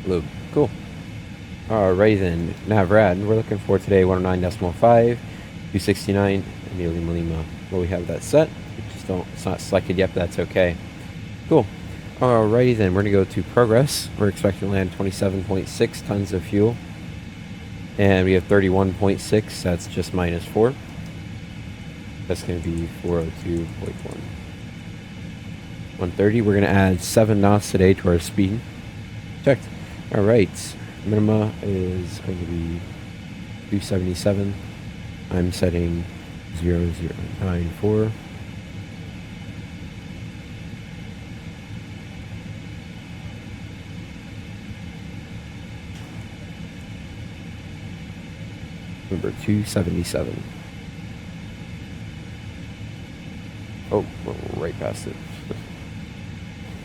Loop. Cool. Alrighty then, Navrad, we're looking for today 109.5, 269, and Lima Lima. Well, we have that set. It's not selected yet, but that's okay. Cool. Alrighty then, we're gonna go to progress. We're expecting to land 27.6 tons of fuel. And we have 31.6, that's just -4. That's gonna be 402.1. 130, we're gonna add 7 knots today to our speed. Checked. Alright, minima is going to be 277. I'm setting 0094. Number 277. Oh, we're right past it.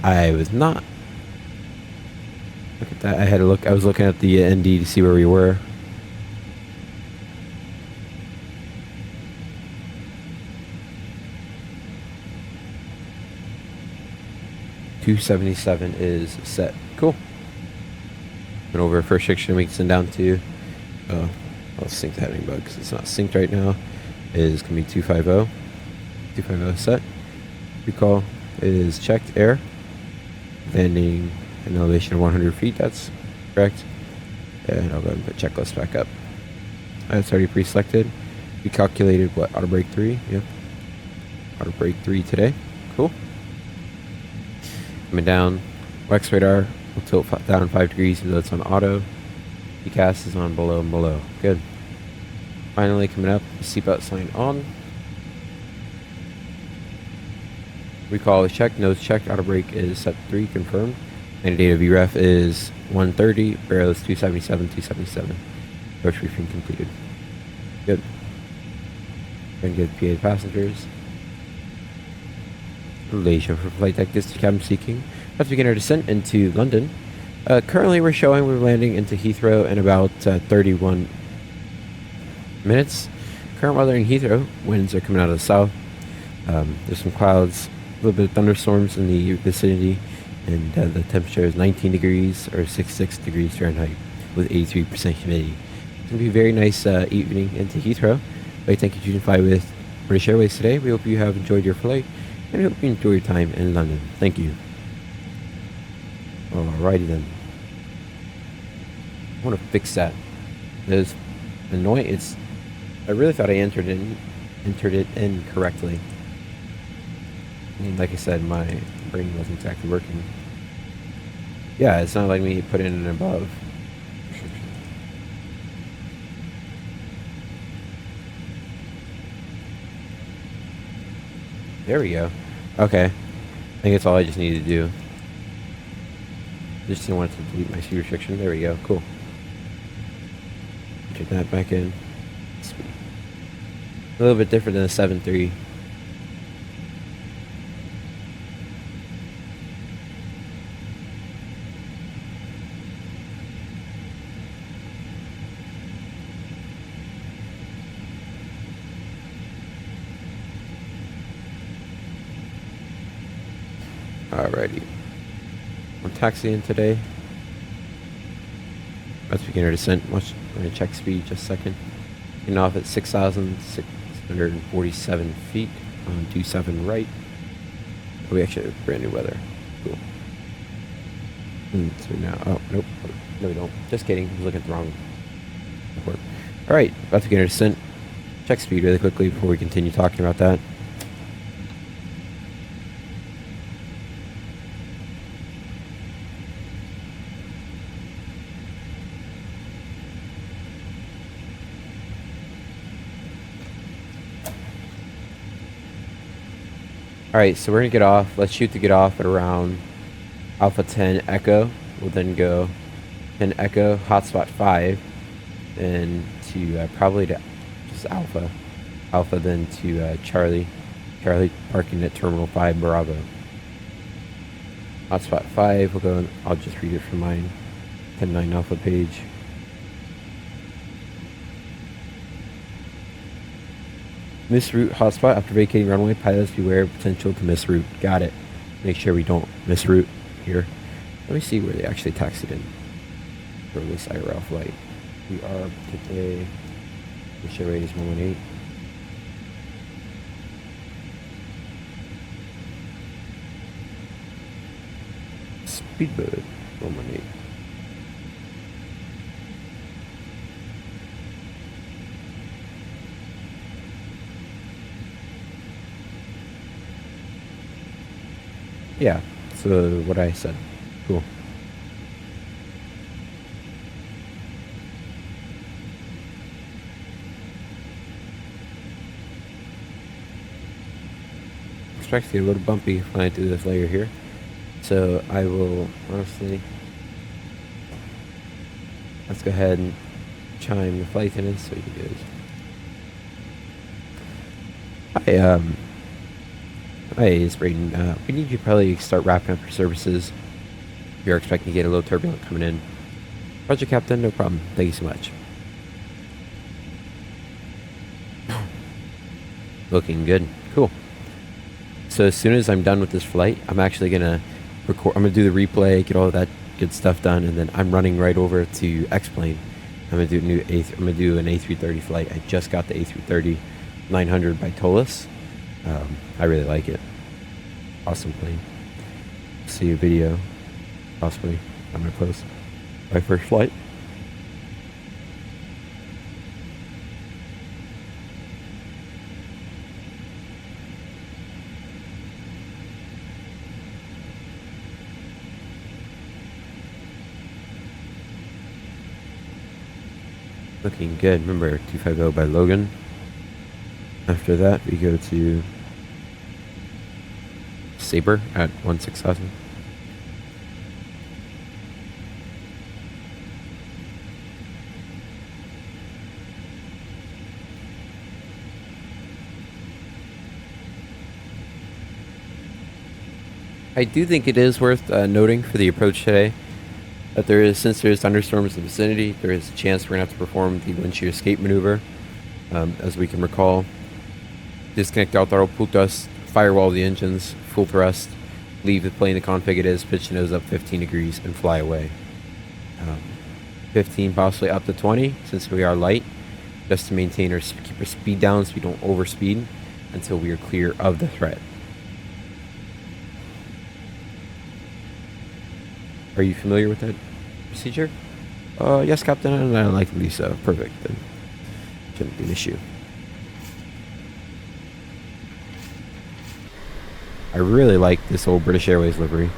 I was not. Look at that. I had to look. I was looking at the ND to see where we were. $277 is set. Cool. Went over first section we can send down to. I'll sync the heading bug because it's not synced right now. Is going to be 250. 250 set. Recall is checked air. Landing an elevation of 100 feet, that's correct. And I'll go ahead and put checklist back up. That's already pre-selected. We calculated what? Auto brake 3? Yep. Auto brake 3 today. Cool. Coming down. Wax radar will tilt down 5 degrees even though it's on auto. PCAS is on below and below. Good. Finally coming up, seatbelt sign on. Recall is checked, nose checked, auto brake is set 3, confirmed. And data VREF is 130, barrel is 277, 277. Approach briefing completed. Good. Going to get PA passengers. Relation for flight deck distance cabin seeking. Let's begin our descent into London. Currently we're showing we're landing into Heathrow in about 31 minutes. Current weather in Heathrow, winds are coming out of the south. There's some clouds, a little bit of thunderstorms in the vicinity. And the temperature is 19 degrees or 66 degrees Fahrenheit with 83% humidity. It's going to be a very nice evening into Heathrow. I'd thank you for choosing to fly with British Airways today. We hope you have enjoyed your flight and we hope you enjoy your time in London. Thank you. Alrighty then. I want to fix that. It's annoying. I really thought I entered it in correctly. I mean, like I said, my brain wasn't exactly working. Yeah, it's not letting me put in an above. There we go. Okay. I think that's all I just needed to do. Just didn't want to delete my speed restriction. There we go. Cool. Check that back in. Sweet. A little bit different than a 7.3. Alrighty. I'm taxiing today. Let's begin our descent. I'm going to check speed just a second. Getting off at 6,647 feet on 27 right. we actually have brand new weather. Cool. So now, oh, nope. No, we don't. Just kidding. I was looking at the wrong report. All right, about to get our descent. Check speed really quickly before we continue talking about that. Alright, so we're going to get off. Let's shoot to get off at around Alpha 10 Echo. We'll then go 10 Echo, Hotspot 5, and to probably to just Alpha. Alpha then to Charlie. Charlie parking at Terminal 5 Bravo. Hotspot 5, we'll go, I'll just read it from mine. 10-9 Alpha page. Misroute hotspot after vacating runway. Pilots beware of potential to misroute. Got it. Make sure we don't misroute here. Let me see where they actually taxied in for this IRL flight. We are today. The show rate is 118. Speedbird 118. Yeah, so what I said. Cool. Expect to get a little bumpy flying through this layer here. So I will honestly, let's go ahead and chime the flight attendants so you guys. Hey, it's Braden. We need you to probably start wrapping up your services. You're expecting to get a little turbulent coming in. Roger, Captain. No problem. Thank you so much. Looking good. Cool. So as soon as I'm done with this flight, I'm actually gonna record. I'm gonna do the replay, get all of that good stuff done, and then I'm running right over to X-Plane. I'm gonna do I'm gonna do an A330 flight. I just got the A330 900 by Tolis. I really like it. Awesome plane. See a video, possibly. I'm gonna post my first flight. Looking good. Remember 250 by Logan. After that, we go to Sabre at 16,000. I do think it is worth noting for the approach today that since there is thunderstorms in the vicinity, there is a chance we're going to have to perform the wind shear escape maneuver. As we can recall, disconnect all throttle, pull dust, firewall the engines, full thrust, leave the plane the config it is, pitch the nose up 15 degrees, and fly away. 15, possibly up to 20, since we are light, just to maintain keep our speed down so we don't overspeed until we are clear of the threat. Are you familiar with that procedure? Yes, Captain, and I like Lisa. Perfect. Then shouldn't be an issue. I really like this old British Airways livery.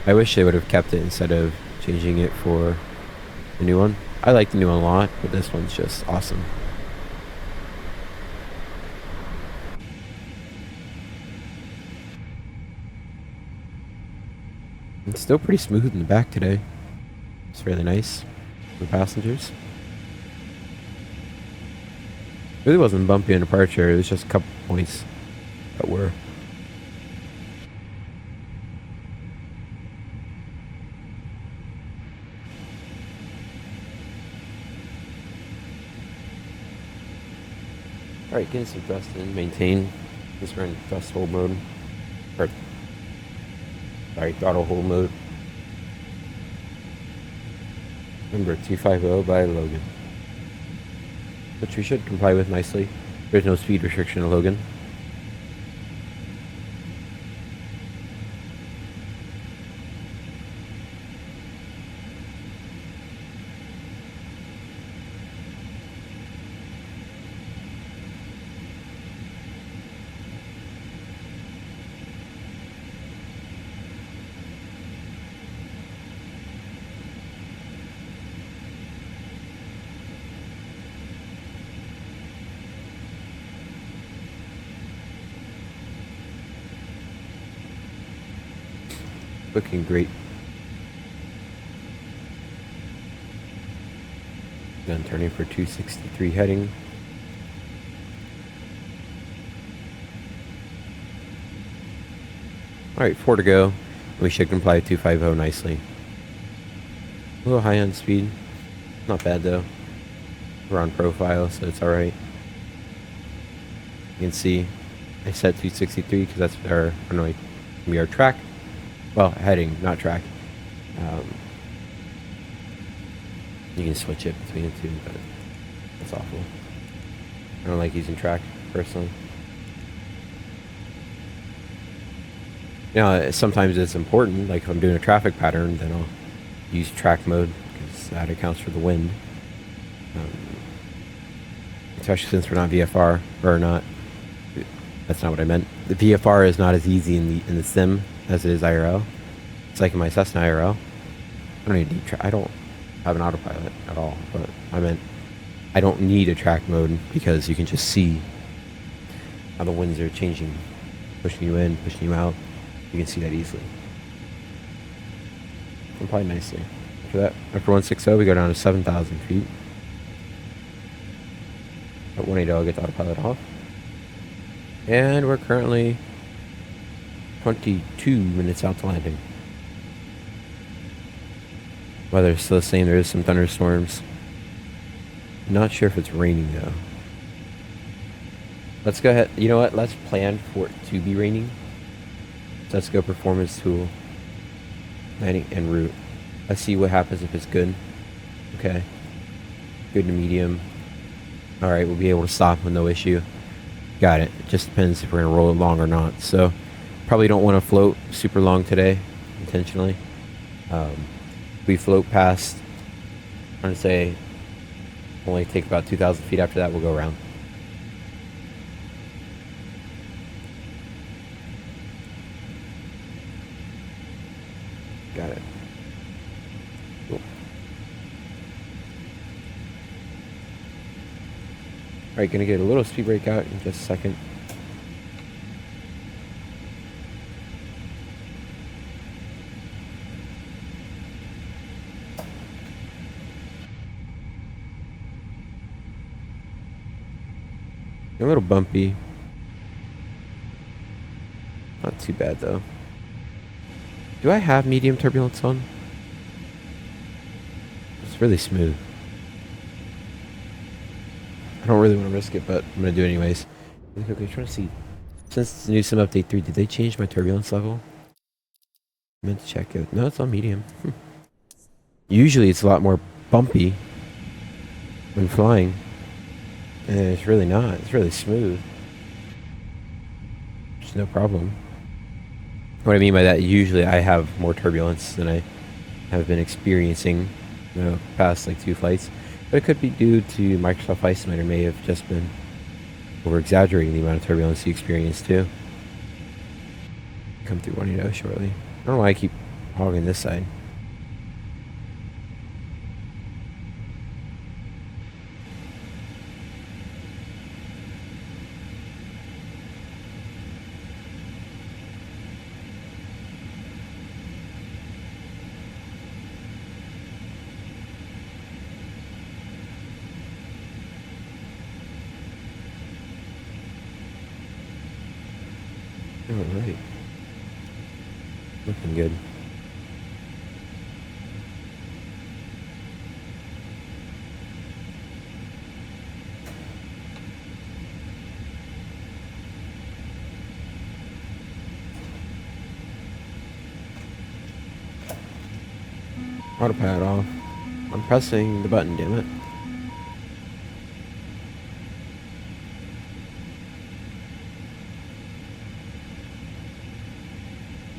I wish they would have kept it instead of changing it for the new one. I like the new one a lot, but this one's just awesome. It's still pretty smooth in the back today. It's really nice for passengers. Really wasn't bumpy in departure. It was just a couple points that were. Alright, getting some thrust in, maintain. Just run thrust hold mode. Sorry, throttle hold mode. Remember, 250 by Logan. Which we should comply with nicely. There's no speed restriction in Logan. Looking great. Then turning for 263 heading. Alright, 4 to go. We should comply 250 nicely. A little high on speed. Not bad though. We're on profile, so it's alright. You can see I set 263 because that's our, our track. Well, heading, not track. You can switch it between the two, but that's awful. I don't like using track, personally. You know, sometimes it's important, like if I'm doing a traffic pattern, then I'll use track mode, because that accounts for the wind. Especially since we're not VFR, or not, that's not what I meant. The VFR is not as easy in the sim as it is IRL. It's like in my Cessna IRL. I don't need deep track. I don't have an autopilot at all, but I meant I don't need a track mode because you can just see how the winds are changing, pushing you in, pushing you out. You can see that easily. Comply nicely. After 160, we go down to 7,000 feet. At 180, I'll get the autopilot off. And we're currently 22 minutes out to landing. Weather's still the same. There is some thunderstorms. Not sure if it's raining though. Let's go ahead. You know what? Let's plan for it to be raining. So let's go performance tool, landing and route. Let's see what happens if it's good. Okay. Good to medium. Alright, we'll be able to stop with no issue. Got it. It just depends if we're going to roll it long or not. So, probably don't want to float super long today, intentionally. We float past, I'm going to say, only take about 2,000 feet. After that, we'll go around. Got it. Cool. Alright, gonna get a little speed brake out in just a second. A little bumpy. Not too bad though. Do I have medium turbulence on? It's really smooth. I don't really want to risk it, but I'm going to do it anyways. Okay, trying to see. Since the new sim update 3, did they change my turbulence level? I meant to check it. No, it's on medium. Usually it's a lot more bumpy when flying. And it's really not. It's really smooth. There's no problem. What I mean by that, usually I have more turbulence than I have been experiencing, past like 2 flights. But it could be due to Microsoft Flight Simulator may have just been over-exaggerating the amount of turbulence you experience too. Come through 180 shortly. I don't know why I keep hogging this side. Alright. Looking good. Autopilot off. I'm pressing the button, damn it.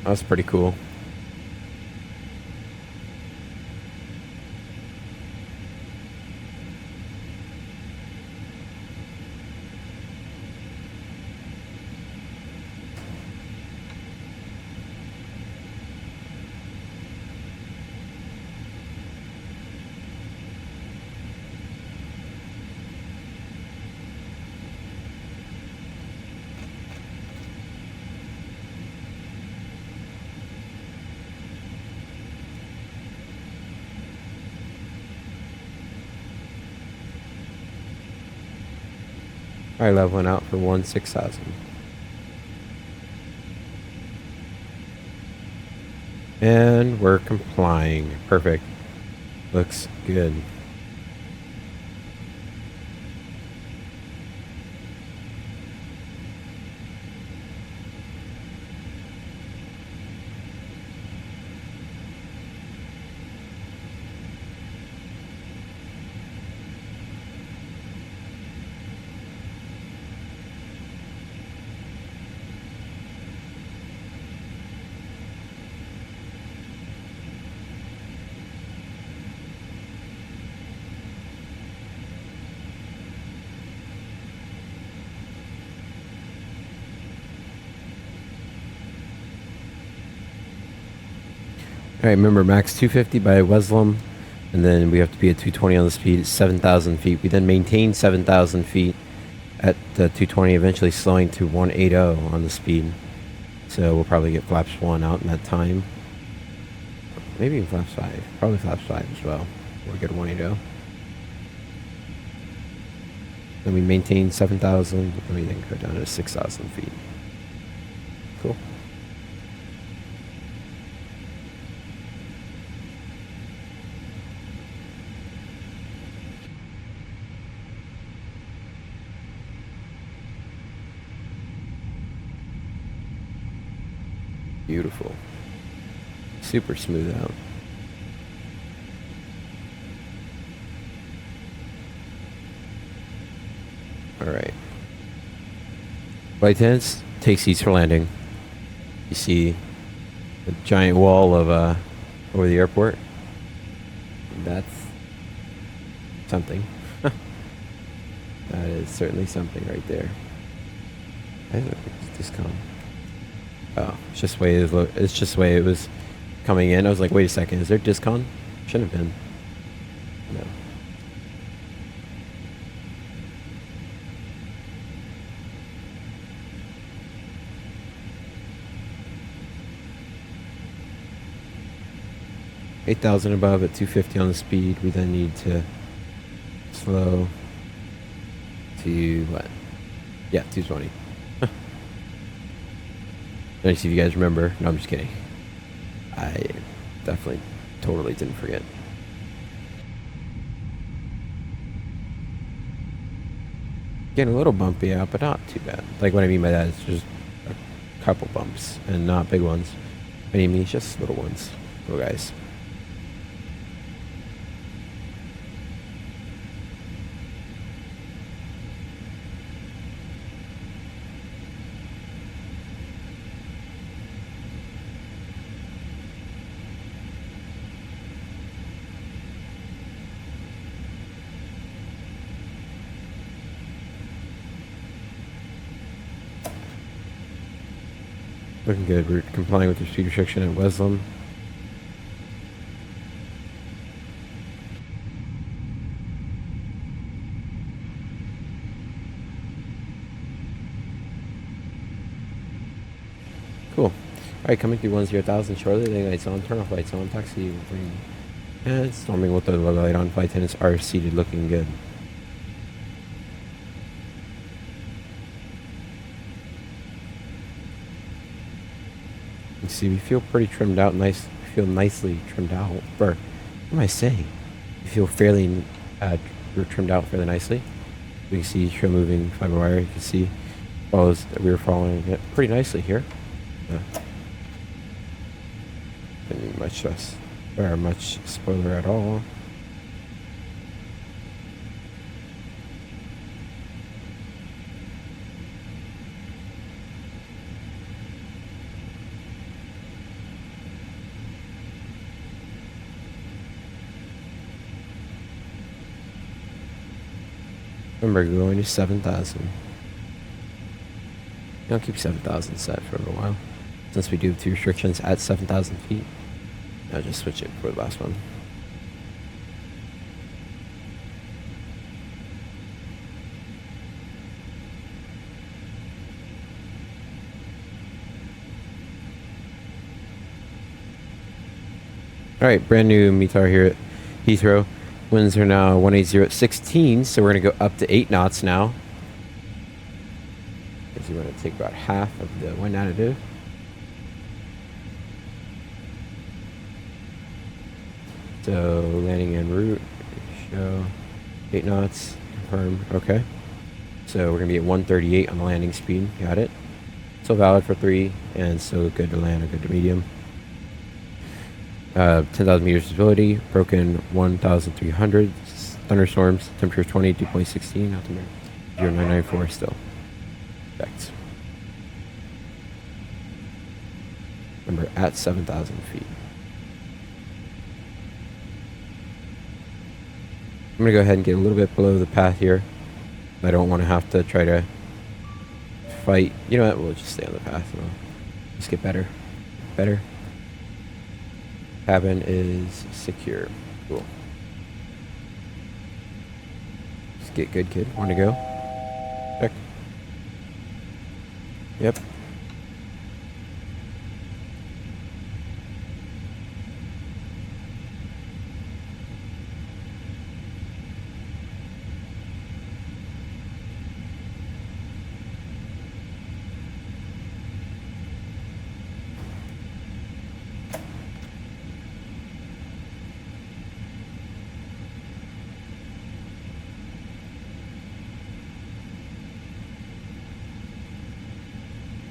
That's pretty cool. Alright, leveling out for 16,000. And we're complying. Perfect. Looks good. Alright, remember max 250 by Wesleyan, and then we have to be at 220 on the speed at 7,000 feet. We then maintain 7,000 feet at 220, eventually slowing to 180 on the speed. So we'll probably get flaps 1 out in that time. Maybe even flaps 5. Probably flaps 5 as well. We'll get 180. Then we maintain 7,000, and we then go down to 6,000 feet. Cool. Beautiful. Super smooth out. Alright. Flight attendants, take seats for landing. You see the giant wall of over the airport. That's something. That is certainly something right there. I don't know if it's discom. Oh, it's just the way it's just the way it was coming in. I was like, wait a second, is there discon? Shouldn't have been. No. $8,000 above at 250 on the speed. We then need to slow to what? Yeah, 220. Let me see if you guys remember. No, I'm just kidding. I definitely, totally didn't forget. Getting a little bumpy out, but not too bad. Like, what I mean by that is just a couple bumps and not big ones. What do you mean? Just little ones. Little guys. Looking good. We're complying with the speed restriction at Wesleyan. Cool. Alright, coming through 100,000 shortly. Landing lights on, turn off lights on, taxi. And storming with the logo light on. Flight attendants are seated, looking good. You see, we feel pretty trimmed out, nice. We feel nicely trimmed out. Or, what am I saying? We feel fairly, we're trimmed out fairly nicely. We can see trail moving fiber wire. You can see follows that we were following it pretty nicely here. Didn't need much stress or much spoiler at all. Remember, going to 7,000. I'll keep 7,000 set for a little while. Since we do have 2 restrictions at 7,000 feet. I'll just switch it for the last one. Alright, brand new METAR here at Heathrow. Winds are now 180 at 16, so we're going to go up to 8 knots now. Because you want to take about half of the wind additive. So landing en route, show 8 knots, confirm, okay. So we're going to be at 138 on the landing speed, got it. Still valid for 3, and still good to land or good to medium. 10,000 meters visibility, broken 1,300, thunderstorms, temperature 20, dew point 16, altimeter 0994 still. Perfect. Remember, at 7,000 feet. I'm going to go ahead and get a little bit below the path here. I don't want to have to try to fight. You know what? We'll just stay on the path and we'll just get better. Better. Cabin is secure. Cool. Just get good, kid. Want to go? Check. Yep.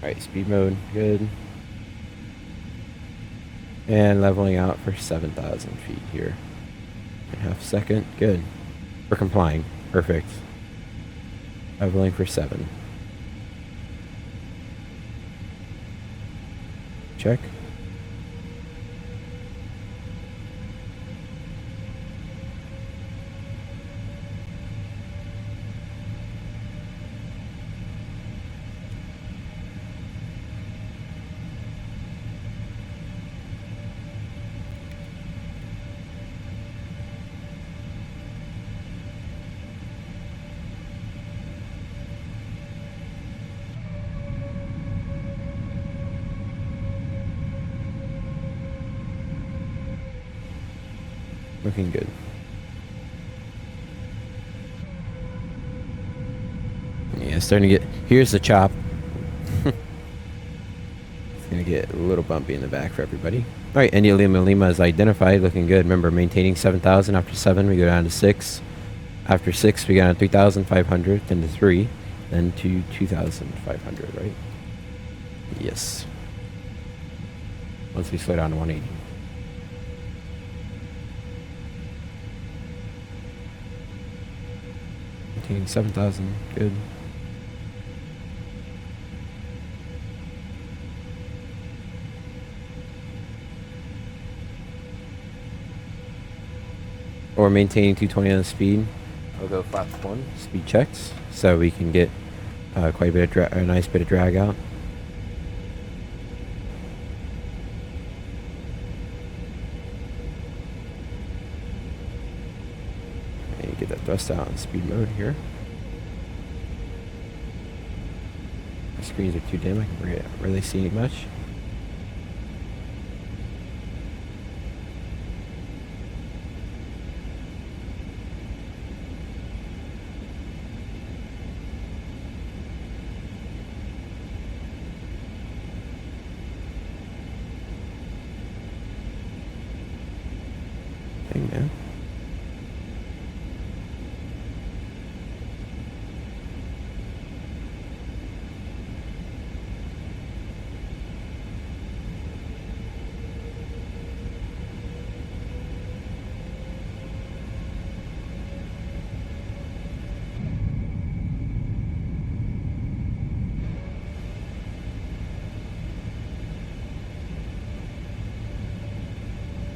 Alright, speed mode, good. And leveling out for 7,000 feet here. In half a second, good. We're complying, perfect. Leveling for 7. Check. Looking good. Yeah, starting to get... Here's the chop. It's going to get a little bumpy in the back for everybody. Alright, India Lima Lima is identified. Looking good. Remember, maintaining 7,000. After 7, we go down to 6. After 6, we go down to 3,500. Then to 3. Then to 2,500, right? Yes. Once we slow down to 180. Maintaining 7,000. Good. Or maintaining 220 on the speed. I'll go flaps 1, speed checks, so we can get quite a bit of a nice bit of drag out. And get that thrust out in speed mode here. The screens are too dim, I can really see much. Man.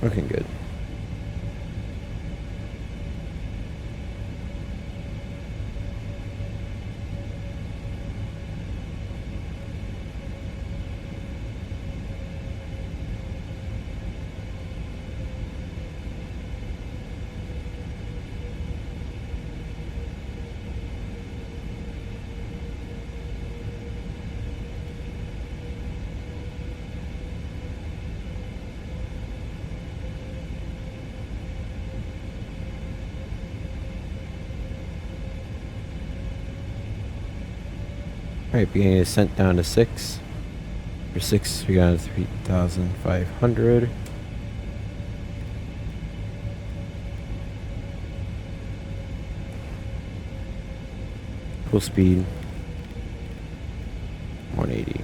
Looking good. Alright, beginning descent down to 6. For 6, we got 3,500. Full speed 180.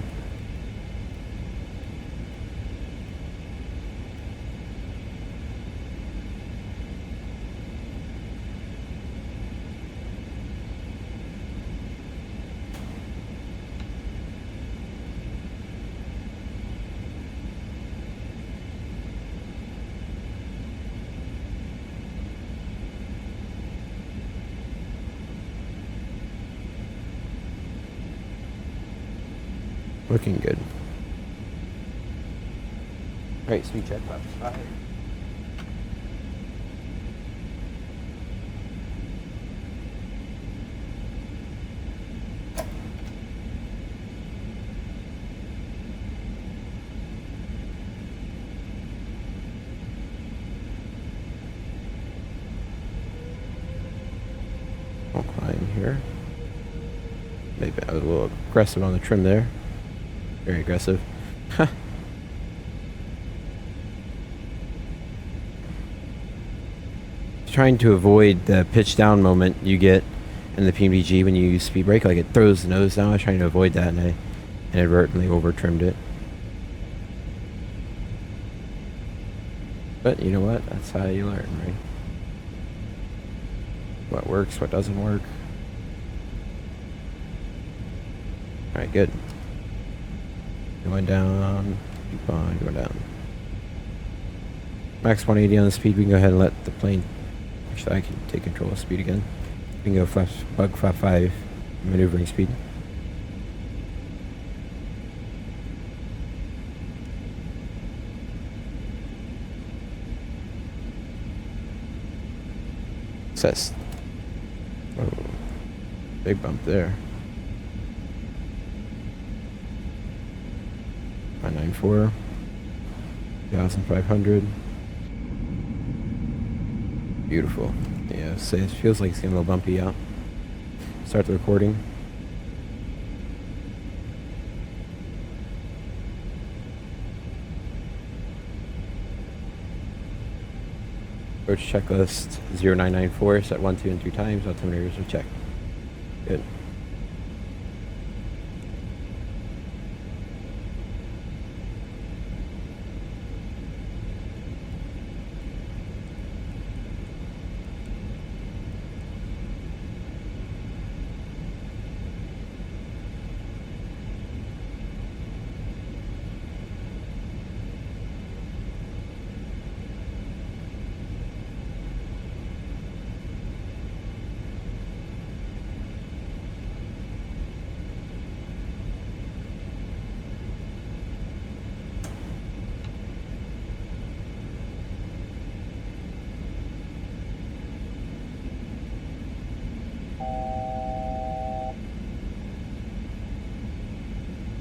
Looking good. Alright, speed check, flaps 5. I'll climb here. Maybe I was a little aggressive on the trim there. Very aggressive. Trying to avoid the pitch down moment you get in the Pmdg when you use speed brake, like it throws the nose down. I was trying to avoid that and I inadvertently over trimmed it. But you know what? That's how you learn, right? What works, what doesn't work. Alright, good. Going down, keep on going down. Max 180 on the speed. We can go ahead and let the plane. Actually, I can take control of speed again. We can go bug flap 5 maneuvering speed. Success. Oh, big bump there. 994, 2,500. Beautiful. Yeah, so it feels like it's getting a little bumpy out. Start the recording. Approach checklist 0994, set 1, 2, and 3 times. Altimeters are checked. Good.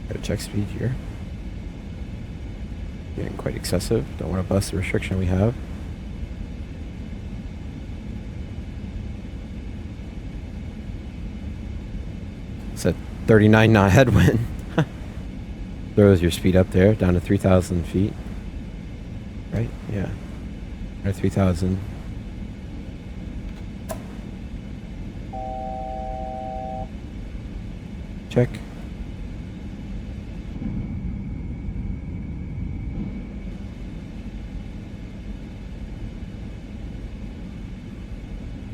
Gotta check speed here. Getting quite excessive. Don't want to bust the restriction we have. It's a 39 knot headwind. Throws your speed up there, down to 3,000 feet. Right? Yeah. Or 3,000. Check.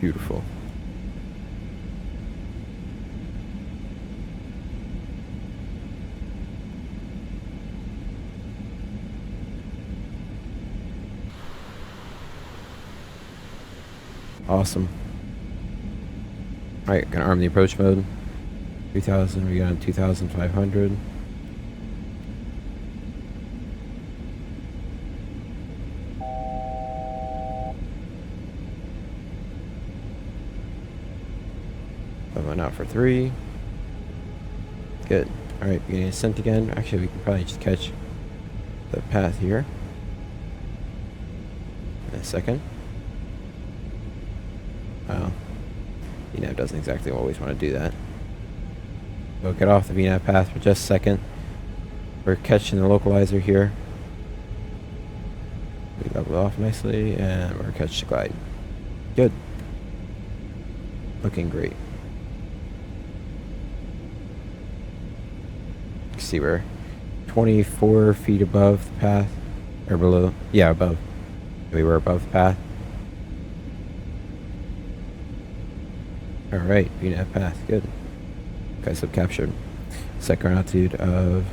Beautiful. Awesome. Alright, gonna arm the approach mode. 3,000, we got on 2,500. Went out for 3. Good. Alright, beginning ascent again. Actually, we can probably just catch the path here in a second. Well, you know, it doesn't exactly always want to do that. We'll get off the VNAV path for just a second. We're catching the localizer here. We level off nicely, and we're catch the glide. Good. Looking great. You can see we're 24 feet above the path, or below. Yeah, above. We were above the path. All right, VNAV path, good. Okay, so captured. Second altitude of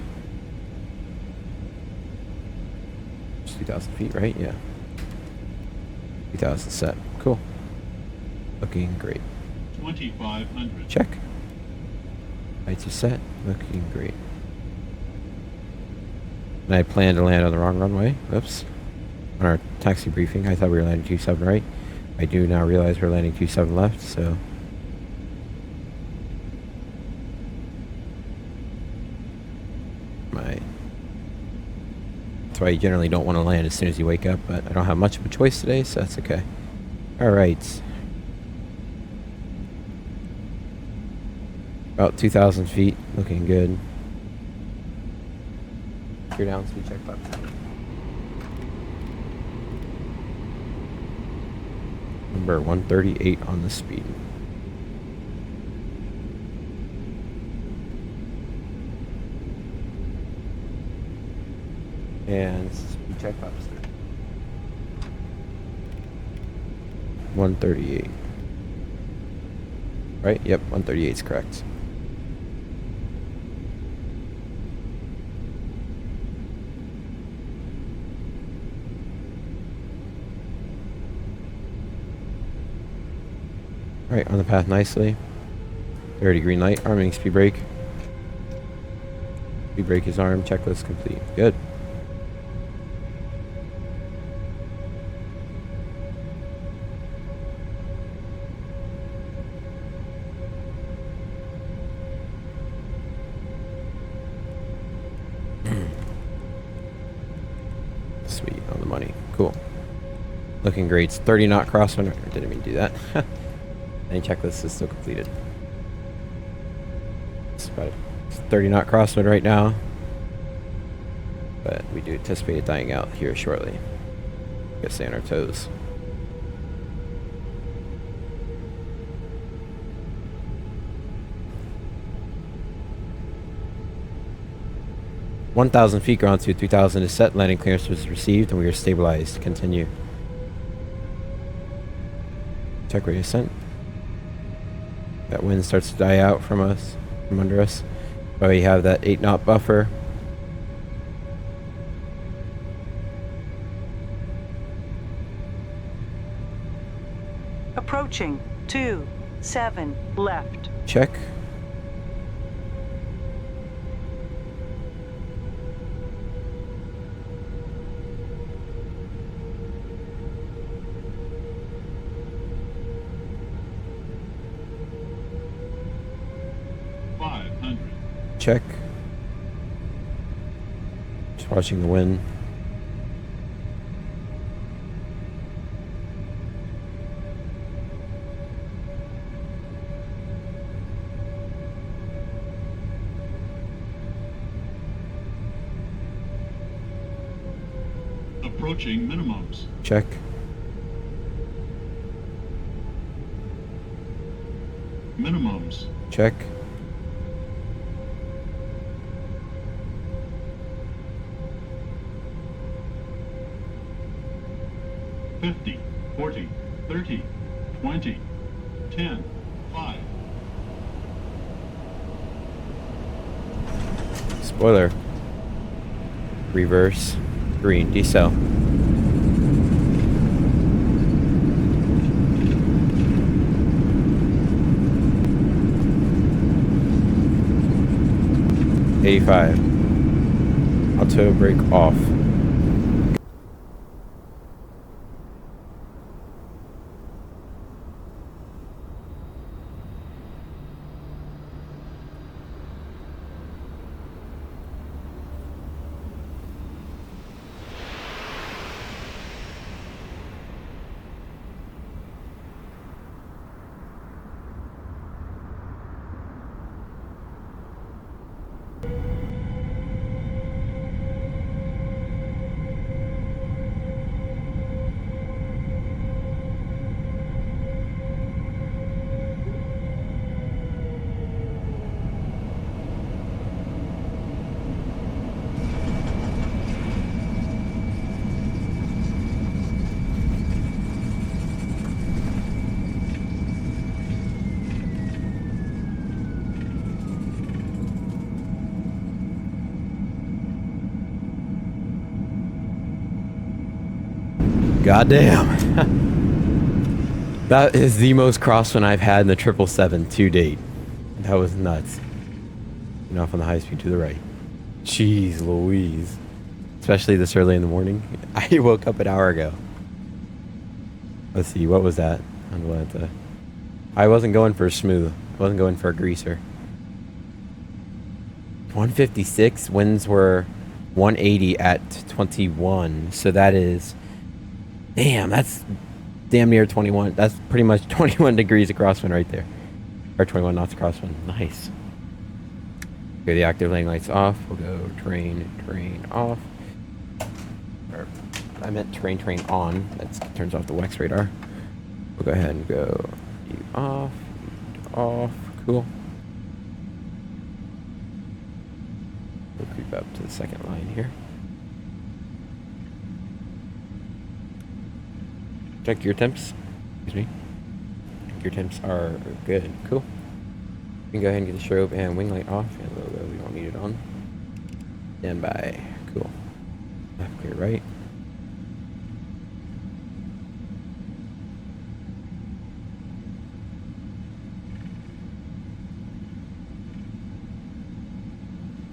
2,000 feet, right? Yeah. 2,000 set. Cool. Looking great. 2,500. Check. Lights are set. Looking great. And I planned to land on the wrong runway. Oops. On our taxi briefing, I thought we were landing 27 right. I do now realize we're landing 27 left, so. That's why you generally don't want to land as soon as you wake up, but I don't have much of a choice today, so that's okay. Alright. About 2,000 feet, looking good. Gear down, speed check button. Number 138 on the speed. And speed check button. 138. Right? Yep, 138 is correct. Alright, on the path nicely. 30 green light, arming speed brake. Speed brake is armed, checklist complete. Good. Sweet, on the money. Cool. Looking great. It's 30 knot crosswind. I didn't mean to do that. Any checklist is still completed. It's about a 30 knot crosswind right now. But we do anticipate it dying out here shortly. Gotta stay on our toes. "1,000 feet, ground to 2,000 is set. Landing clearance was received, and we are stabilized. Continue." Check radius sent. That wind starts to die out from us, from under us. But we have that 8 knot buffer. Approaching 27 left. Check. Check. Just watching the wind. Approaching minimums. Check. Minimums. Check. $50, $40, $30, $20, $10, $5. Spoiler. Reverse. Green. Decel. $85. Auto brake off. Goddamn. That is the most crosswind I've had in the 777 to date. That was nuts. And off on the high speed to the right. Jeez Louise. Especially this early in the morning. I woke up an hour ago. Let's see, what was that? I wasn't going for a smooth. I wasn't going for a greaser. 156, winds were 180 at 21. So that is, damn, that's damn near 21. That's pretty much 21 degrees of crosswind right there. Or 21 knots of crosswind. Nice. Okay, the active lane lights off. We'll go terrain off. Or, I meant terrain on. That turns off the WEX radar. We'll go ahead and go off. Cool. We'll creep up to the second line here. Check gear temps. Excuse me. Gear temps are good. Cool. We can go ahead and get the strobe and wing light off. And logo, we don't need it on. Stand by. Cool. Left, clear right.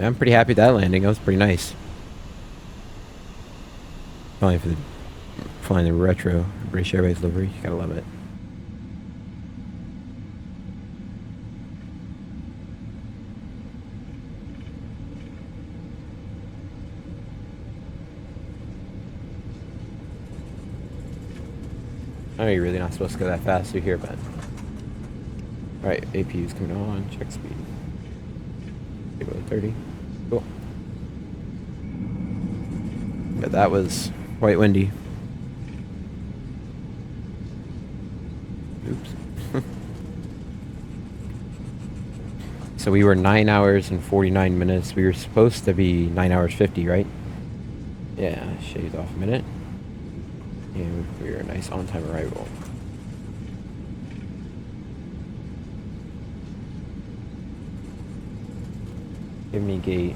I'm pretty happy with that landing. That was pretty nice. Flying the retro British Airways livery. You gotta love it. I know you're really not supposed to go that fast through here, but... Alright, APU is coming on. Check speed. Go to 30. Cool. But that was quite windy. Oops. So we were 9 hours and 49 minutes. We were supposed to be 9 hours 50, right? Yeah, shaved off a minute. And we were a nice on-time arrival. Give me gate.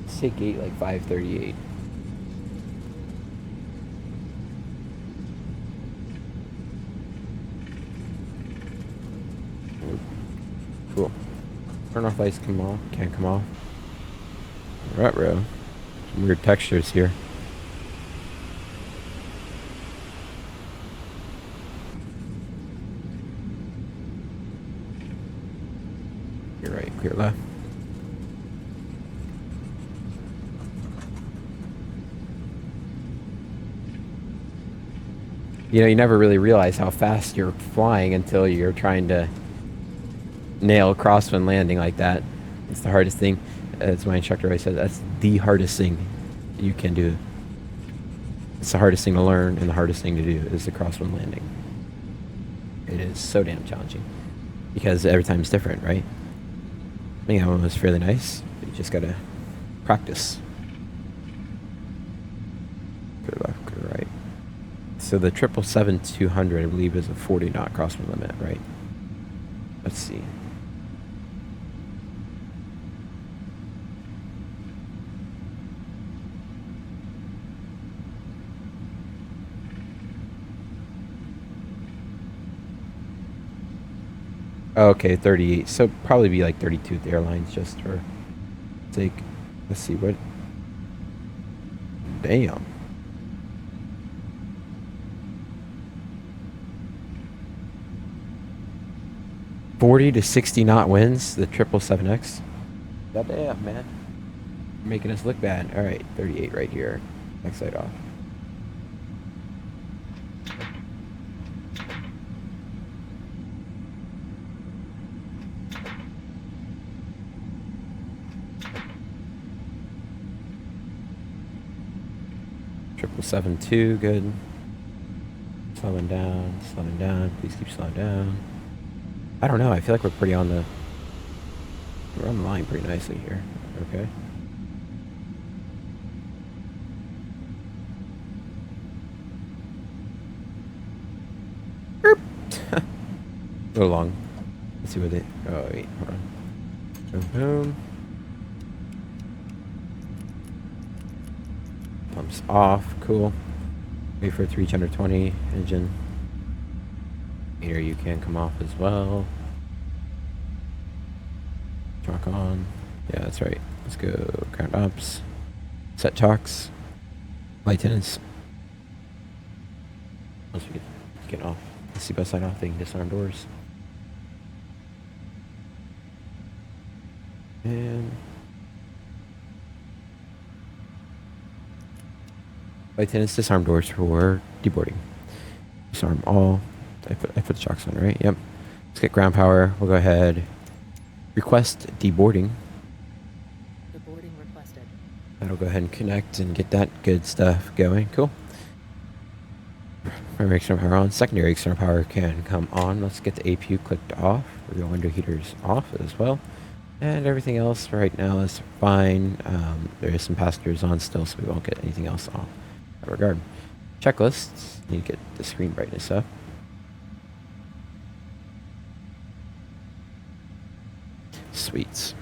Say gate like 538. Cool. Turn off lights, come off. Can't come off. Rut-row. Some weird textures here. Clear right, clear left. You know, you never really realize how fast you're flying until you're trying to nail a crosswind landing like that. It's the hardest thing. As my instructor always said, that's the hardest thing you can do. It's the hardest thing to learn, and the hardest thing to do is the crosswind landing. It is so damn challenging because every time it's different, right? I think that one was fairly nice. You just gotta practice. Go left, go right. So the 777-200, I believe, is a 40 knot crosswind limit, right? Let's see. Okay, 38. So probably be like 32 at the airlines just for sake. Let's see what. Damn. $40 to $60 knot winds, the 777X. Goddamn, man. You're making us look bad. All right, 38 right here. Next side off. Triple 7-2, good. Slowing down, slowing down. Please keep slowing down. I don't know. I feel like we're pretty on the. We're on the line pretty nicely here. Okay. A little long. Let's see what they. Oh wait, hold on. Boom, boom. Pumps off. Cool. Wait for it to reach under 20. Engine. Meter, you can come off as well. Chalk on. Yeah, that's right. Let's go ground ops. Set chocks. Flight attendants. Once we get off the seatbelt sign off, they can disarm doors. And flight attendants disarm doors for deboarding. Disarm all. I put the chocks on, right? Yep. Let's get ground power. We'll go ahead. Request deboarding. Deboarding requested. That'll go ahead and connect and get that good stuff going. Cool. Primary external power on. Secondary external power can come on. Let's get the APU clicked off. Rear window heaters off as well. And everything else right now is fine. There is some passengers on still, so we won't get anything else off in that regard. Checklists. Need to get the screen brightness up. Sweets.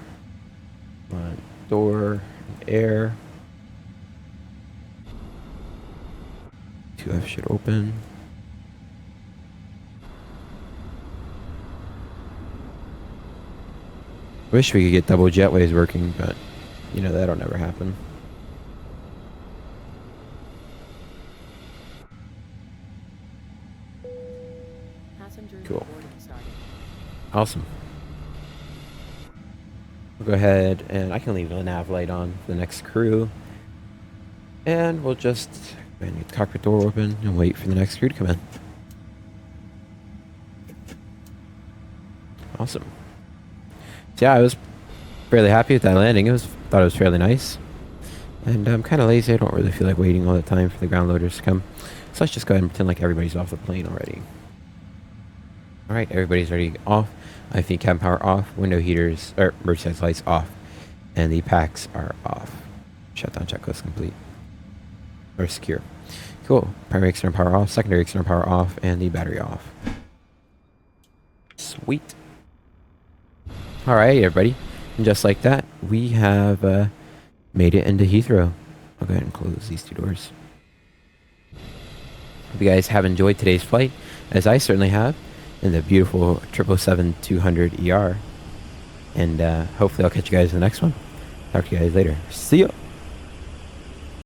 One door, air. 2F should open. Wish we could get double jetways working, but you know that'll never happen. Passengers Cool. boarding started. Awesome. We'll go ahead and I can leave the nav light on for the next crew. And we'll just go ahead and get the cockpit door open and wait for the next crew to come in. Awesome. So yeah, I was fairly happy with that landing. Thought it was fairly nice. And I'm kind of lazy. I don't really feel like waiting all the time for the ground loaders to come. So let's just go ahead and pretend like everybody's off the plane already. Alright, everybody's already off. I think cabin power off. Window heaters, or emergency lights off. And the packs are off. Shutdown checklist complete. Or secure. Cool. Primary external power off. Secondary external power off. And the battery off. Sweet. Alright, everybody. And just like that, we have made it into Heathrow. I'll go ahead and close these two doors. Hope you guys have enjoyed today's flight, as I certainly have, in the beautiful 777-200ER. And hopefully I'll catch you guys in the next one. Talk to you guys later. See ya!